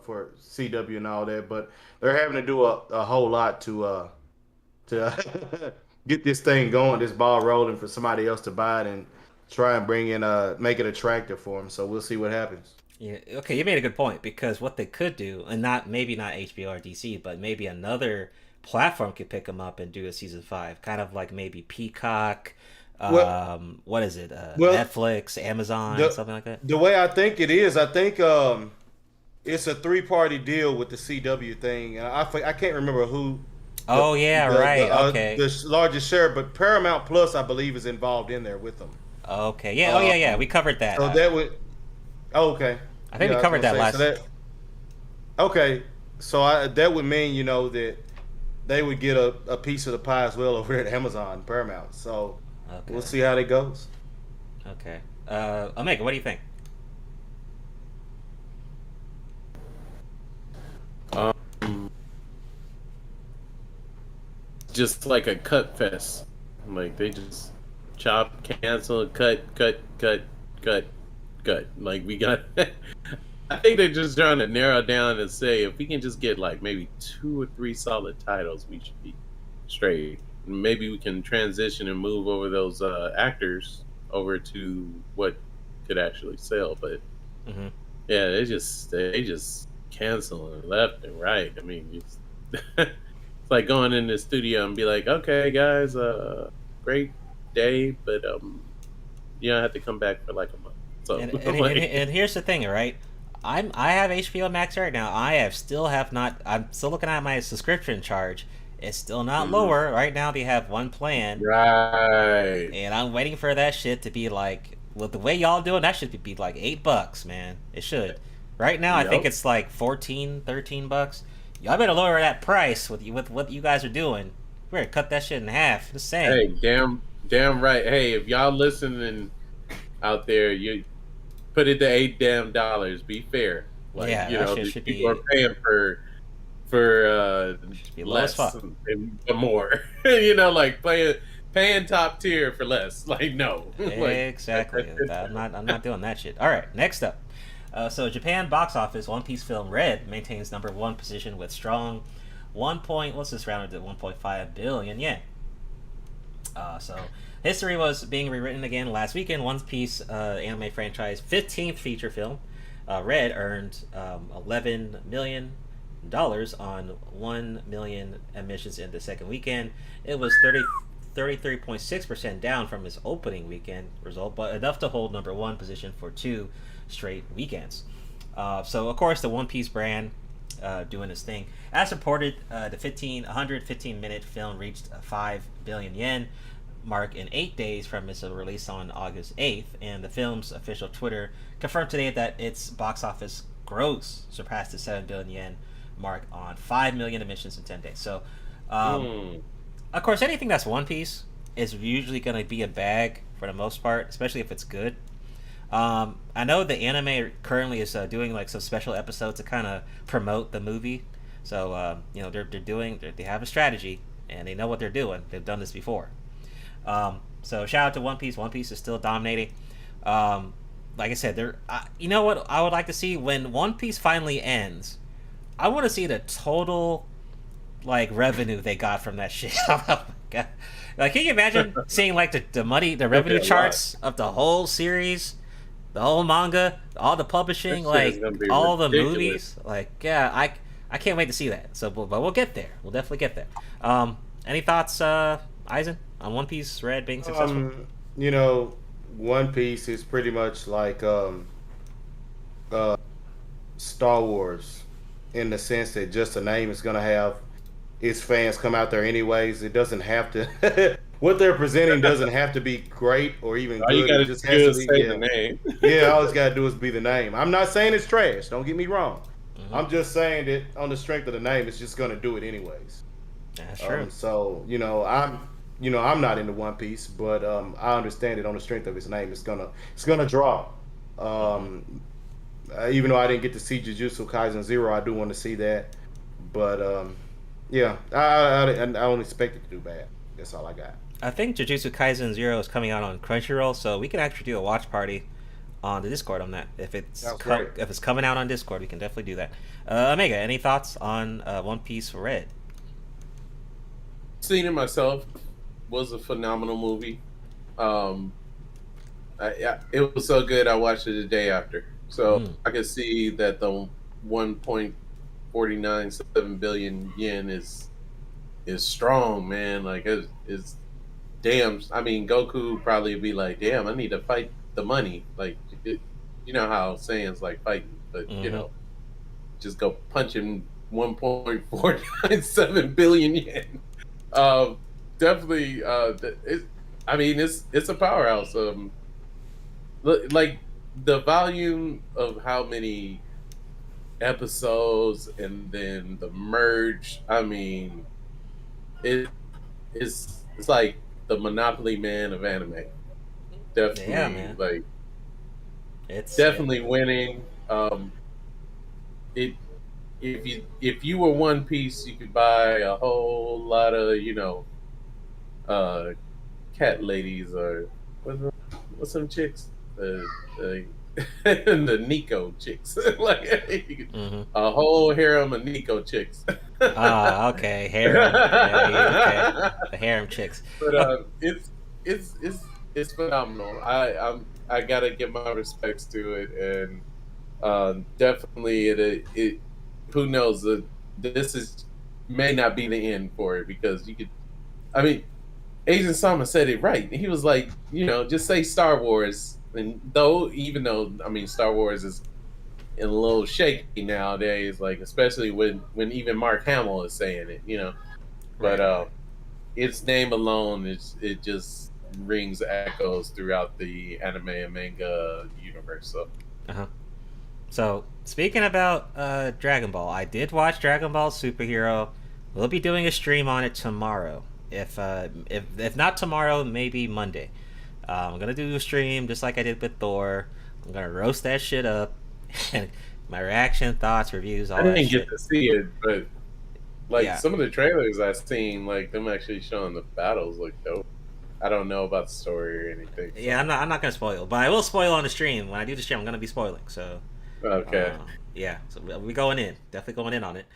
for CW and all that, but they're having to do a whole lot to get this thing going, this ball rolling for somebody else to buy it and try and bring in make it attractive for them. So we'll see what happens. Yeah, okay, you made a good point, because what they could do, and maybe not HBO or DC, but maybe another platform could pick them up and do a season 5, kind of like maybe Peacock. What is it? Netflix, Amazon, something like that. The way I think it is, it's a 3-party deal with the CW thing. I can't remember who. The largest share, but Paramount Plus, I believe, is involved in there with them. Okay. Yeah. We covered that. So that would. Oh, okay. I think we covered that last. Okay, so that would mean that they would get a piece of the pie as well over at Amazon and Paramount. So we'll see how that goes. Okay. Omega, what do you think? Just like a cut fest. Like they just chop, cancel, cut. Like we got. I think they're just trying to narrow down and say if we can just get like maybe 2 or 3 solid titles, we should be straight. Maybe we can transition and move over those actors over to what could actually sell. But yeah, they just canceling left and right. I mean, it's like going in the studio and be like, okay, guys, great day, but you don't have to come back for like a month. So and here's the thing, right? I have HBO Max right now. I'm still looking at my subscription charge. It's still not lower. Right now they have one plan. Right. And I'm waiting for that shit to be like, well, the way y'all doing, that should be like $8, man. It should. Right now I think it's like $13. Y'all better lower that price with what you guys are doing. We're gonna cut that shit in half. Just saying. Hey, damn right. Hey, if y'all listening out there, you put it to $8 be fair. Like, people are paying for less and more. Like paying top tier for less. Like no. Exactly. I'm not doing that shit. All right, next up. So Japan box office, One Piece film Red maintains number 1 position with strong 1.5 billion yen. So history was being rewritten again last weekend. One Piece anime franchise 15th feature film, Red, earned $11 million on 1 million admissions in the second weekend. It was 33.6% down from its opening weekend result, but enough to hold number 1 position for 2 straight weekends. So of course the One Piece brand doing his thing. As reported, the 115-minute film reached a 5 billion yen mark in 8 days from its release on August 8th, and the film's official Twitter confirmed today that its box office gross surpassed the 7 billion yen mark on 5 million admissions in 10 days. So, of course, anything that's One Piece is usually going to be a bag for the most part, especially if it's good. I know the anime currently is doing like some special episodes to kind of promote the movie. So they have a strategy and they know what they're doing. They've done this before. So shout out to One Piece. One Piece is still dominating. Like I said, you know what I would like to see when One Piece finally ends. I want to see the total like revenue they got from that shit. Oh my God. Like, can you imagine seeing like the revenue charts of the whole series, the whole manga, all the publishing, like all the movies? Like, yeah, I can't wait to see that. So, but we'll get there. We'll definitely get there. Any thoughts, Eisen, on One Piece Red being successful? You know, One Piece is pretty much like Star Wars, in the sense that just the name is gonna have its fans come out there anyways. It doesn't have to. What they're presenting doesn't have to be great or even all good. you gotta it just do has is to be say the name. Yeah, all it's gotta do is be the name. I'm not saying it's trash. Don't get me wrong. I'm just saying that on the strength of the name, it's just gonna do it anyways. That's true. So I'm not into One Piece, but I understand it on the strength of its name. It's gonna draw. Even though I didn't get to see Jujutsu Kaisen 0, I do want to see that. But yeah, I don't expect it to do bad. That's all I got. I think Jujutsu Kaisen 0 is coming out on Crunchyroll, so we can actually do a watch party on the Discord on that. If it's coming out on Discord, we can definitely do that. Omega, any thoughts on One Piece Red? Seeing it myself was a phenomenal movie. It was so good I watched it the day after. So I could see that the 1.497 billion yen is strong, man. Like it's damn. I mean, Goku probably be like, damn, I need to fight the money. Like, you know how Saiyan's like fighting, but you know, just go punching 1.497 billion yen. Definitely. I mean, it's a powerhouse. Like the volume of how many episodes and then the merge. I mean, it's like the Monopoly Man of anime. Definitely, yeah, man. Like it's definitely winning. If you were One Piece, you could buy a whole lot of cat ladies or what's some chicks, the Nico chicks, like a whole harem of Nico chicks. Okay, harem. Okay. The harem chicks. But it's phenomenal. I gotta give my respects to it, and definitely it who knows, this may not be the end for it, because you could. I mean, Agent Sama said it right. He was like, just say Star Wars. And even though I mean, Star Wars is a little shaky nowadays, like especially when even Mark Hamill is saying it, But its name alone it just rings echoes throughout the anime and manga universe. So speaking about Dragon Ball, I did watch Dragon Ball Superhero. We'll be doing a stream on it tomorrow. If not tomorrow, maybe Monday. I'm gonna do a stream just like I did with Thor. I'm gonna roast that shit up, and my reaction, thoughts, reviews, all that shit. I didn't get to see it, but some of the trailers I've seen, like them actually showing the battles, look dope. I don't know about the story or anything. So. Yeah, I'm not gonna spoil, but I will spoil on the stream. When I do the stream, I'm gonna be spoiling. So okay, yeah, so we're going in, definitely going in on it.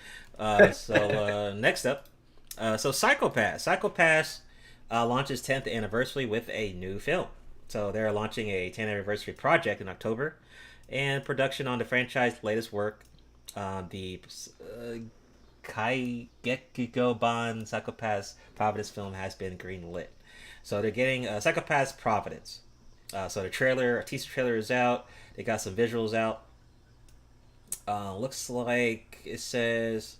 Next up, Psycho Pass launches 10th anniversary with a new film. So they're launching a 10th anniversary project in October, and production on the franchise's latest work, the Kaigekiko-ban Psycho Pass Providence film, has been greenlit. So they're getting Psycho Pass Providence. So the teaser trailer is out. They got some visuals out. Looks like it says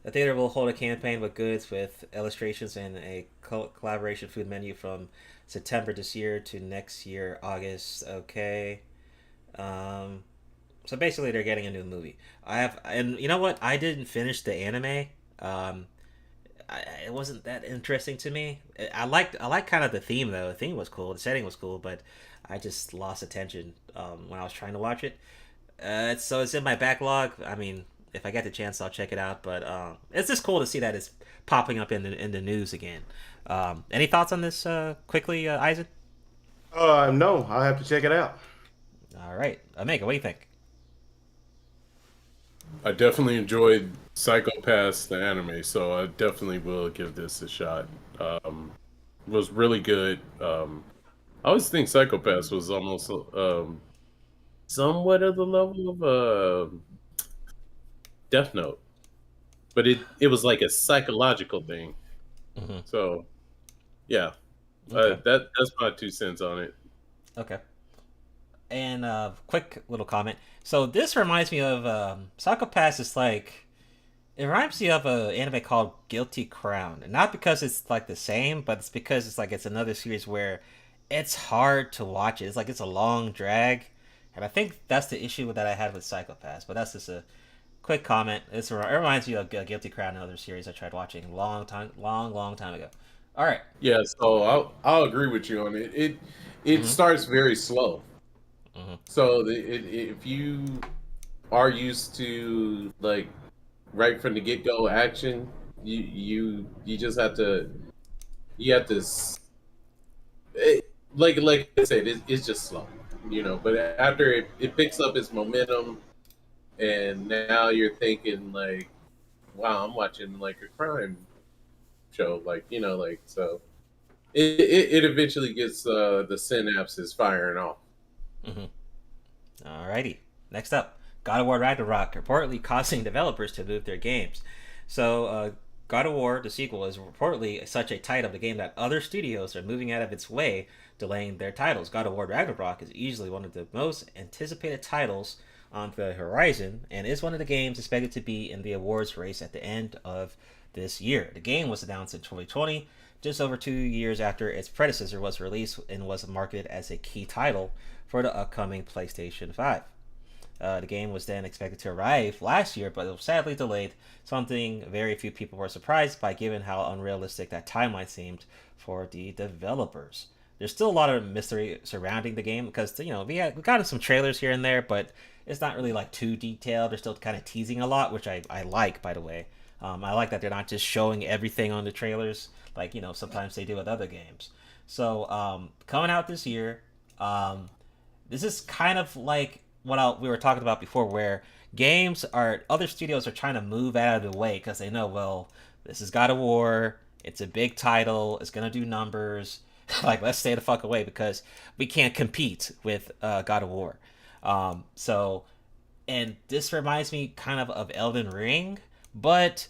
the theater will hold a campaign with goods with illustrations and a collaboration food menu from September this year to next year, August. Okay. So basically, they're getting a new movie. And you know what? I didn't finish the anime. It wasn't that interesting to me. I like kind of the theme though. The theme was cool. The setting was cool, but I just lost attention when I was trying to watch it. It's in my backlog. I mean, if I get the chance, I'll check it out. But it's just cool to see that it's popping up in the news again. Any thoughts on this quickly, Isaac? No, I'll have to check it out. All right, Omega, what do you think? I definitely enjoyed Psycho-Pass, the anime, so I definitely will give this a shot. It was really good. I always think Psycho-Pass was almost somewhat of the level of Death Note, but it was like a psychological thing. Mm-hmm. So, yeah, Okay. that's my 2 cents on it. Okay. And quick little comment. So this reminds me of Psycho-Pass is like it reminds me of an anime called Guilty Crown. And not because it's like the same, but it's because it's another series where it's hard to watch it. It's like it's a long drag. And I think that's the issue that I had with Psycho-Pass. But that's just a quick comment. It reminds me of Guilty Crown, another series I tried watching a long time ago. All right. Yeah, so I'll agree with you on it. It starts very slow. So if you are used to like right from the get go action, you just have to like I said, it's just slow, But after it picks up its momentum, and now you're thinking like, wow, I'm watching like a crime show, so it eventually gets the synapses firing off. Alrighty. Next up, God of War Ragnarok reportedly causing developers to move their games. So, God of War, the sequel, is reportedly such a title of the game that other studios are moving out of its way, delaying their titles. God of War Ragnarok is easily one of the most anticipated titles on the horizon, and is one of the games expected to be in the awards race at the end of this year. The game was announced in 2020, just over 2 years after its predecessor was released, and was marketed as a key title for the upcoming PlayStation 5. The game was then expected to arrive last year, but it was sadly delayed, something very few people were surprised by given how unrealistic that timeline seemed for the developers. There's still a lot of mystery surrounding the game because, we've gotten some trailers here and there, but it's not really like too detailed. They're still kind of teasing a lot, which I like, by the way. I like that they're not just showing everything on the trailers like, sometimes they do with other games. So, coming out this year, this is kind of like what we were talking about before, where other studios are trying to move out of the way because they know, well, this is God of War, it's a big title, it's gonna do numbers, like let's stay the fuck away because we can't compete with God of War. And this reminds me kind of Elden Ring, but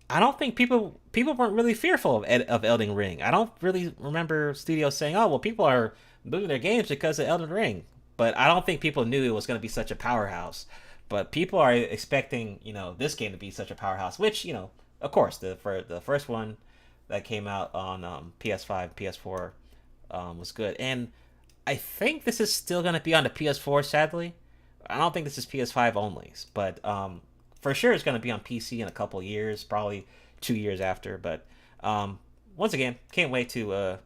I don't think people weren't really fearful of Elden Ring. I don't really remember studios saying, oh well, people are moving their games because of Elden Ring. But I don't think people knew it was going to be such a powerhouse. But people are expecting, this game to be such a powerhouse, which, of course, the first one that came out on PS5, PS4 was good. And I think this is still going to be on the PS4, sadly. I don't think this is PS5 only. But for sure it's going to be on PC in a couple years, probably 2 years after. But once again, can't wait to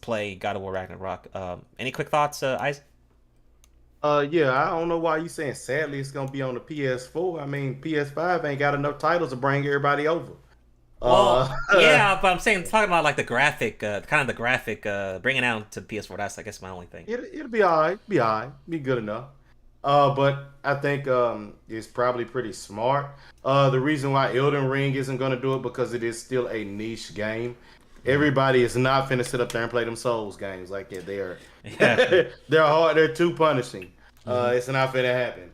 play God of War Ragnarok. Any quick thoughts, Isaac? Yeah, I don't know why you saying sadly it's gonna be on the PS4. I mean, PS5 ain't got enough titles to bring everybody over. Well, yeah, but I'm talking about like the graphic, bringing it out to PS4. That's, I guess, my only thing. It'll be alright, be good enough. But I think it's probably pretty smart. The reason why Elden Ring isn't gonna do it because it is still a niche game. Everybody is not finna sit up there and play them Souls games like that. They're hard. They're too punishing. It's not finna happen.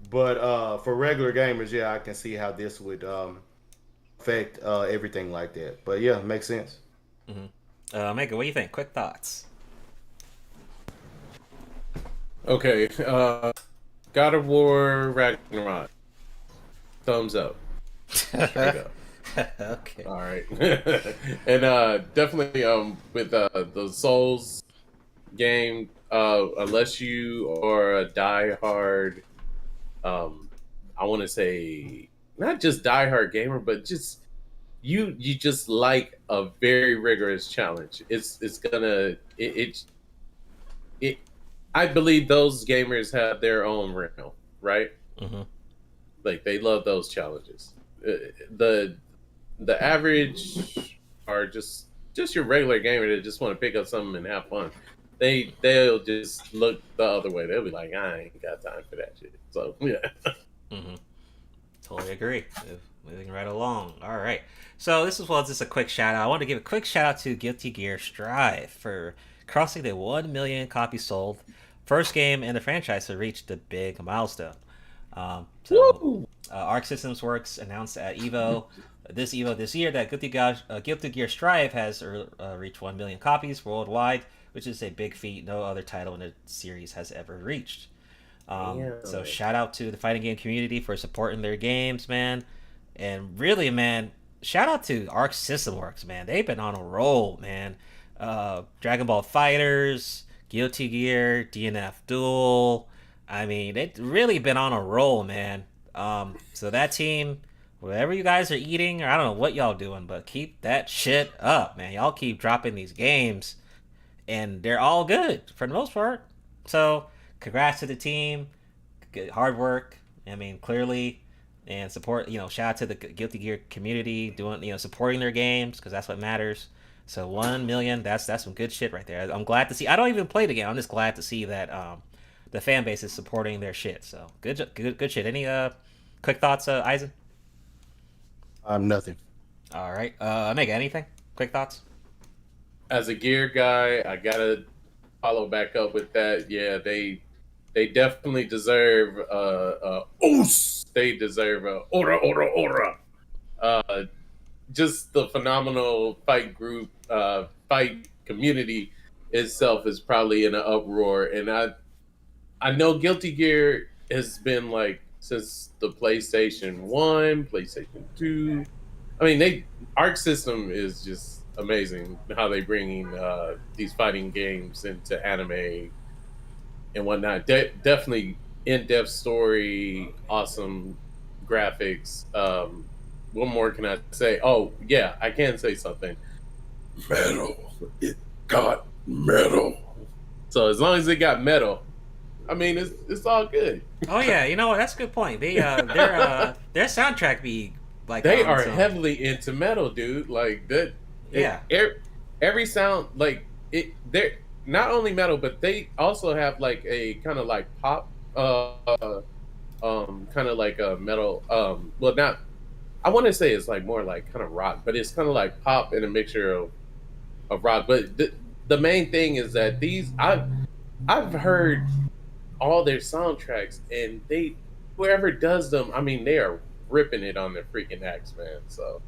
But for regular gamers, yeah, I can see how this would affect everything like that. But yeah, makes sense. Mega, what do you think? Quick thoughts. Okay. God of War Ragnarok. Thumbs up. Straight up. Okay. All right. And definitely with the Souls game, unless you are a diehard, I want to say not just diehard gamer, but just you just like a very rigorous challenge. It's gonna it I believe those gamers have their own realm, right? Mm-hmm. Like they love those challenges. The average are just your regular gamer that just want to pick up something and have fun. They'll just look the other way. They'll be like, I ain't got time for that shit. So yeah. Mm-hmm. Totally agree. Moving right along. All right. So this is just a quick shout out. I want to give a quick shout out to Guilty Gear Strive for crossing the 1 million copies sold. First game in the franchise to reach the big milestone. Arc Systems Works announced at this year that Guilty Gear Strive has reached 1 million copies worldwide, which is a big feat no other title in the series has ever reached. So shout out to the fighting game community for supporting their games, man. And really, man, shout out to Arc System Works, man. They've been on a roll, man. Dragon Ball Fighters, Guilty Gear, DNF Duel. I mean, they've really been on a roll, man. So that team, whatever you guys are eating, or I don't know what y'all doing, but keep that shit up, man. Y'all keep dropping these games, and they're all good for the most part. So congrats to the team. Good hard work. I mean, clearly, and support. Shout out to the Guilty Gear community doing, supporting their games because that's what matters. So 1 million, that's some good shit right there. I'm glad to see. I don't even play the game. I'm just glad to see that the fan base is supporting their shit. So good shit. Any quick thoughts, Eisen? Nothing. All right, Omega. Anything? Quick thoughts? As a gear guy, I gotta follow back up with that. Yeah, they definitely deserve oos. They deserve ora. Just the phenomenal fight group, fight community itself is probably in an uproar, and I know Guilty Gear has been like since the PlayStation 1, PlayStation 2. I mean, Arc System is just amazing how they bringing these fighting games into anime and whatnot. Definitely in-depth story, awesome graphics. What more can I say? Oh, yeah, I can say something. Metal. It got metal. So as long as it got metal, I mean, it's all good. Oh yeah, you know what? That's a good point. Their soundtrack be like they are heavily into metal, dude. Like that. Yeah. Every sound like it. They're not only metal, but they also have like a kind of like pop, kind of like a metal. Well, not. I want to say it's like more like kind of rock, but it's kind of like pop and a mixture of rock. But the main thing is that I've heard all their soundtracks, and whoever does them, I mean, they are ripping it on their freaking acts, man. So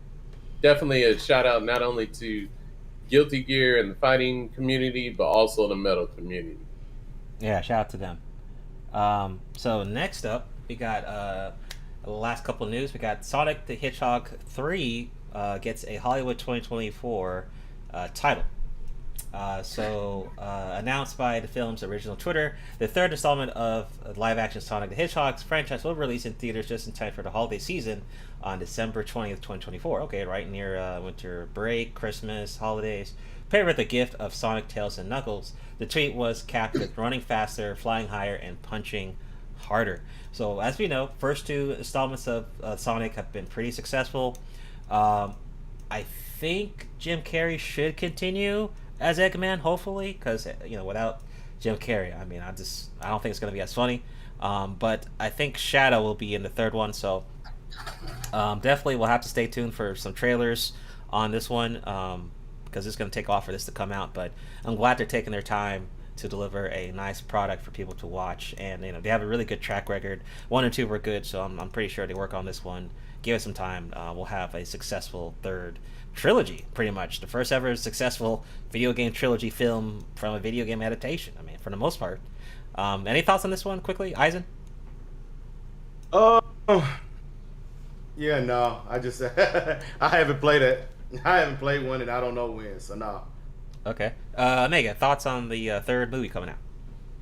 definitely a shout out not only to Guilty Gear and the fighting community, but also the metal community. Yeah, shout out to them. So next up, we got the last couple of news. We got Sonic the Hedgehog 3 gets a Hollywood 2024 title. Announced by the film's original Twitter, the third installment of live-action Sonic the Hedgehog's franchise will release in theaters just in time for the holiday season on December 20th, 2024. Okay, right near winter break, Christmas, holidays. Paired with a gift of Sonic, Tails, and Knuckles, the treat was capped with running faster, flying higher, and punching harder. So, as we know, first two installments of Sonic have been pretty successful. I think Jim Carrey should continue as Eggman, hopefully, because without Jim Carrey, I mean, I don't think it's going to be as funny. But I think Shadow will be in the third one, so definitely we'll have to stay tuned for some trailers on this one, because it's going to take off for this to come out. But I'm glad they're taking their time to deliver a nice product for people to watch, and they have a really good track record. 1 and 2 were good, so I'm pretty sure they work on this one. Give it some time. We'll have a successful third trilogy, pretty much the first ever successful video game trilogy film from a video game adaptation. I mean, for the most part. Any thoughts on this one quickly, Eisen? Uh, yeah, no. I just I haven't played it. I haven't played one, and I don't know when. So no. Okay. Omega, thoughts on the third movie coming out?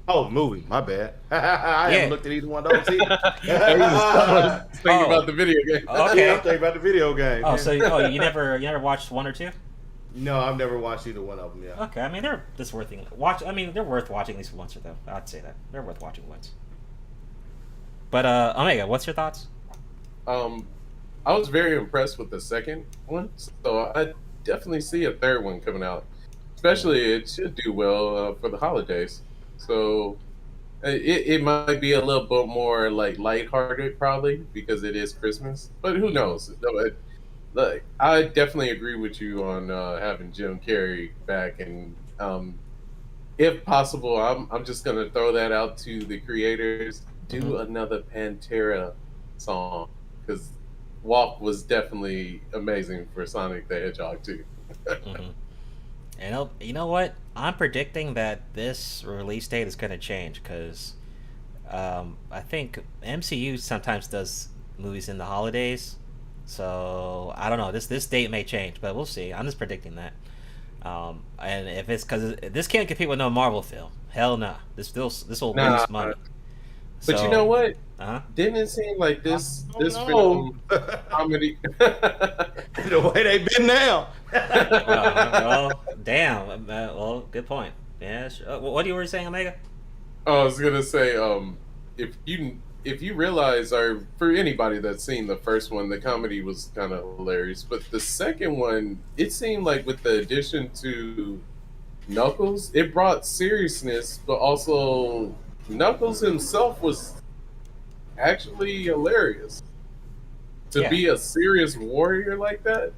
Oh, movie. My bad. I Yeah. haven't looked at either one of those either. I was thinking Oh. about the video game. Okay. Yeah, I'm thinking about the video game. Oh, yeah. so you never watched one or two? No, I've never watched either one of them. Yeah. Okay, I mean they're just worth watch. I mean they're worth watching at least once or though. I'd say that they're worth watching once. But Omega, what's your thoughts? I was very impressed with the second one, so I definitely see a third one coming out. Especially, it should do well for the holidays. So it might be a little bit more like lighthearted, probably because it is Christmas. But who knows? Like, I definitely agree with you on having Jim Carrey back, and if possible, I'm just gonna throw that out to the creators. Do another Pantera song because Walk was definitely amazing for Sonic the Hedgehog too. Mm-hmm. And you know what? I'm predicting that this release date is going to change because I think MCU sometimes does movies in the holidays. So I don't know. This date may change, but we'll see. I'm just predicting that. And if it's because this can't compete with no Marvel film, hell no. This will lose money. But you know what? Uh-huh. Didn't it seem like this know. film comedy? The way they been now. Well, damn. Well, good point. Yeah. Sure. What you were saying, Omega? I was gonna say, if you realize, or for anybody that's seen the first one, the comedy was kind of hilarious, but the second one, it seemed like with the addition to Knuckles, it brought seriousness, but also Knuckles himself was actually hilarious. To be a serious warrior like that,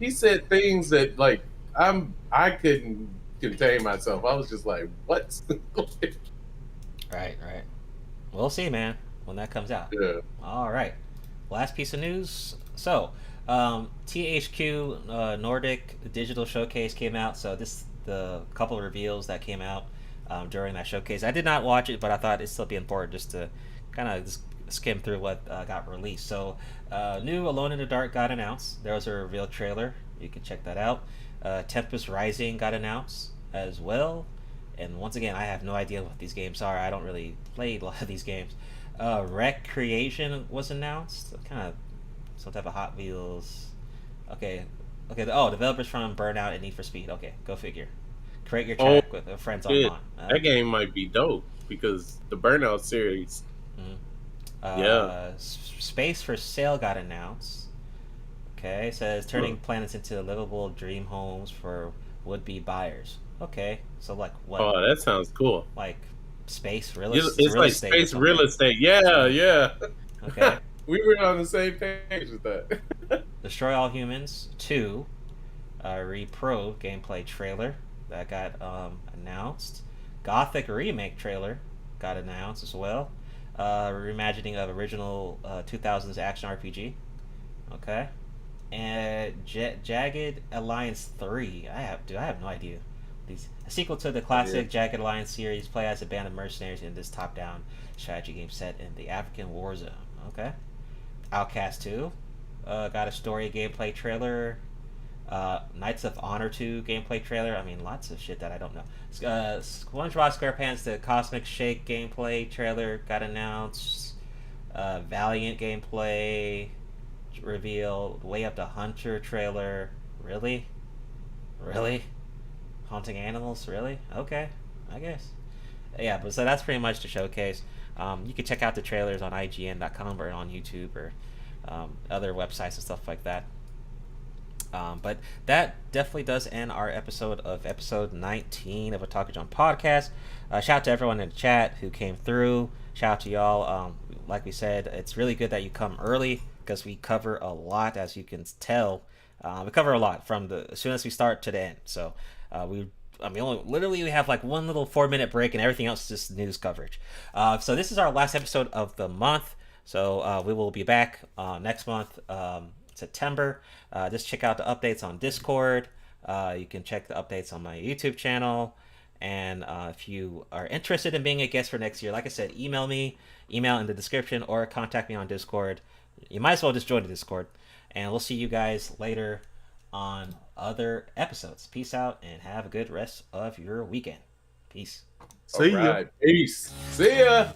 he said things that like I couldn't contain myself. I was just like, what? Right. We'll see, man, when that comes out. Yeah. All right. Last piece of news. So, THQ Nordic Digital Showcase came out. So the couple of reveals that came out during that showcase. I did not watch it, but I thought it'd still be important just to kind of just skim through what got released. So, new Alone in the Dark got announced. There was a reveal trailer. You can check that out. Tempest Rising got announced as well. And once again, I have no idea what these games are. I don't really play a lot of these games. Recreation was announced. Kind of some type of Hot Wheels. Okay. Oh, developers from Burnout and Need for Speed. Okay, go figure. Create your track with friends online. That game might be dope because the Burnout series. Space for Sale got announced. Okay, it says turning planets into livable dream homes for would-be buyers. Okay, so like what? Oh, that sounds cool. Like space real estate. It's like space real estate. Yeah. Okay. We were on the same page with that. Destroy All Humans 2, Repro gameplay trailer that got announced. Gothic remake trailer got announced as well. Reimagining of original 2000s action RPG. Okay. And Jagged Alliance 3. I have no idea. A sequel to the classic Jagged Alliance series. Play as a band of mercenaries in this top-down strategy game set in the African war zone. Okay. Outcast 2 got a story gameplay trailer. Knights of Honor 2 gameplay trailer. I mean, lots of shit that I don't know. SpongeBob SquarePants the Cosmic Shake gameplay trailer got announced. Valiant gameplay reveal. Way Up to Hunter trailer. Really? Haunting Animals? Really? Okay, I guess. Yeah, but so that's pretty much the showcase. You can check out the trailers on IGN.com or on YouTube or other websites and stuff like that. But that definitely does end our episode 19 of Otaku Jump Podcast. Shout out to everyone in the chat who came through. Shout out to y'all. Like we said, it's really good that you come early because we cover a lot, as you can tell. We cover a lot from as soon as we start to the end. So we have like one little 4-minute break and everything else is just news coverage. So this is our last episode of the month. So we will be back next month, September. Just check out the updates on Discord. You can check the updates on my YouTube channel. And if you are interested in being a guest for next year, like I said, email me, email in the description, or contact me on Discord. You might as well just join the Discord. And we'll see you guys later on other episodes. Peace out and have a good rest of your weekend. Peace. See ya. Right. Peace. See ya.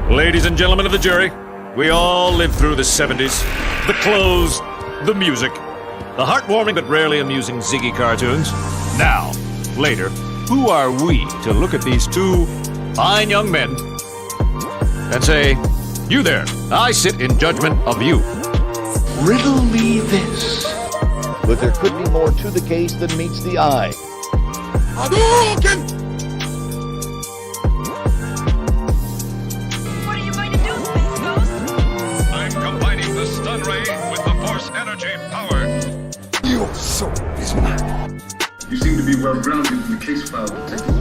Ladies and gentlemen of the jury, we all lived through the 70s. The clothes, the music, the heartwarming but rarely amusing Ziggy cartoons. Now, later, who are we to look at these two fine young men and say, "You there, I sit in judgment of you"? Riddle me this. But there could be more to the case than meets the eye. Hadouken! What are you going to do, Space Ghost? I'm combining the stun ray with the force energy power. Your soul is mine. You seem to be well grounded in the case file, Detective.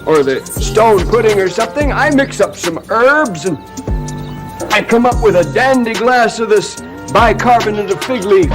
Or the stone pudding or something. I mix up some herbs and I come up with a dandy glass of this bicarbonate of fig leaf.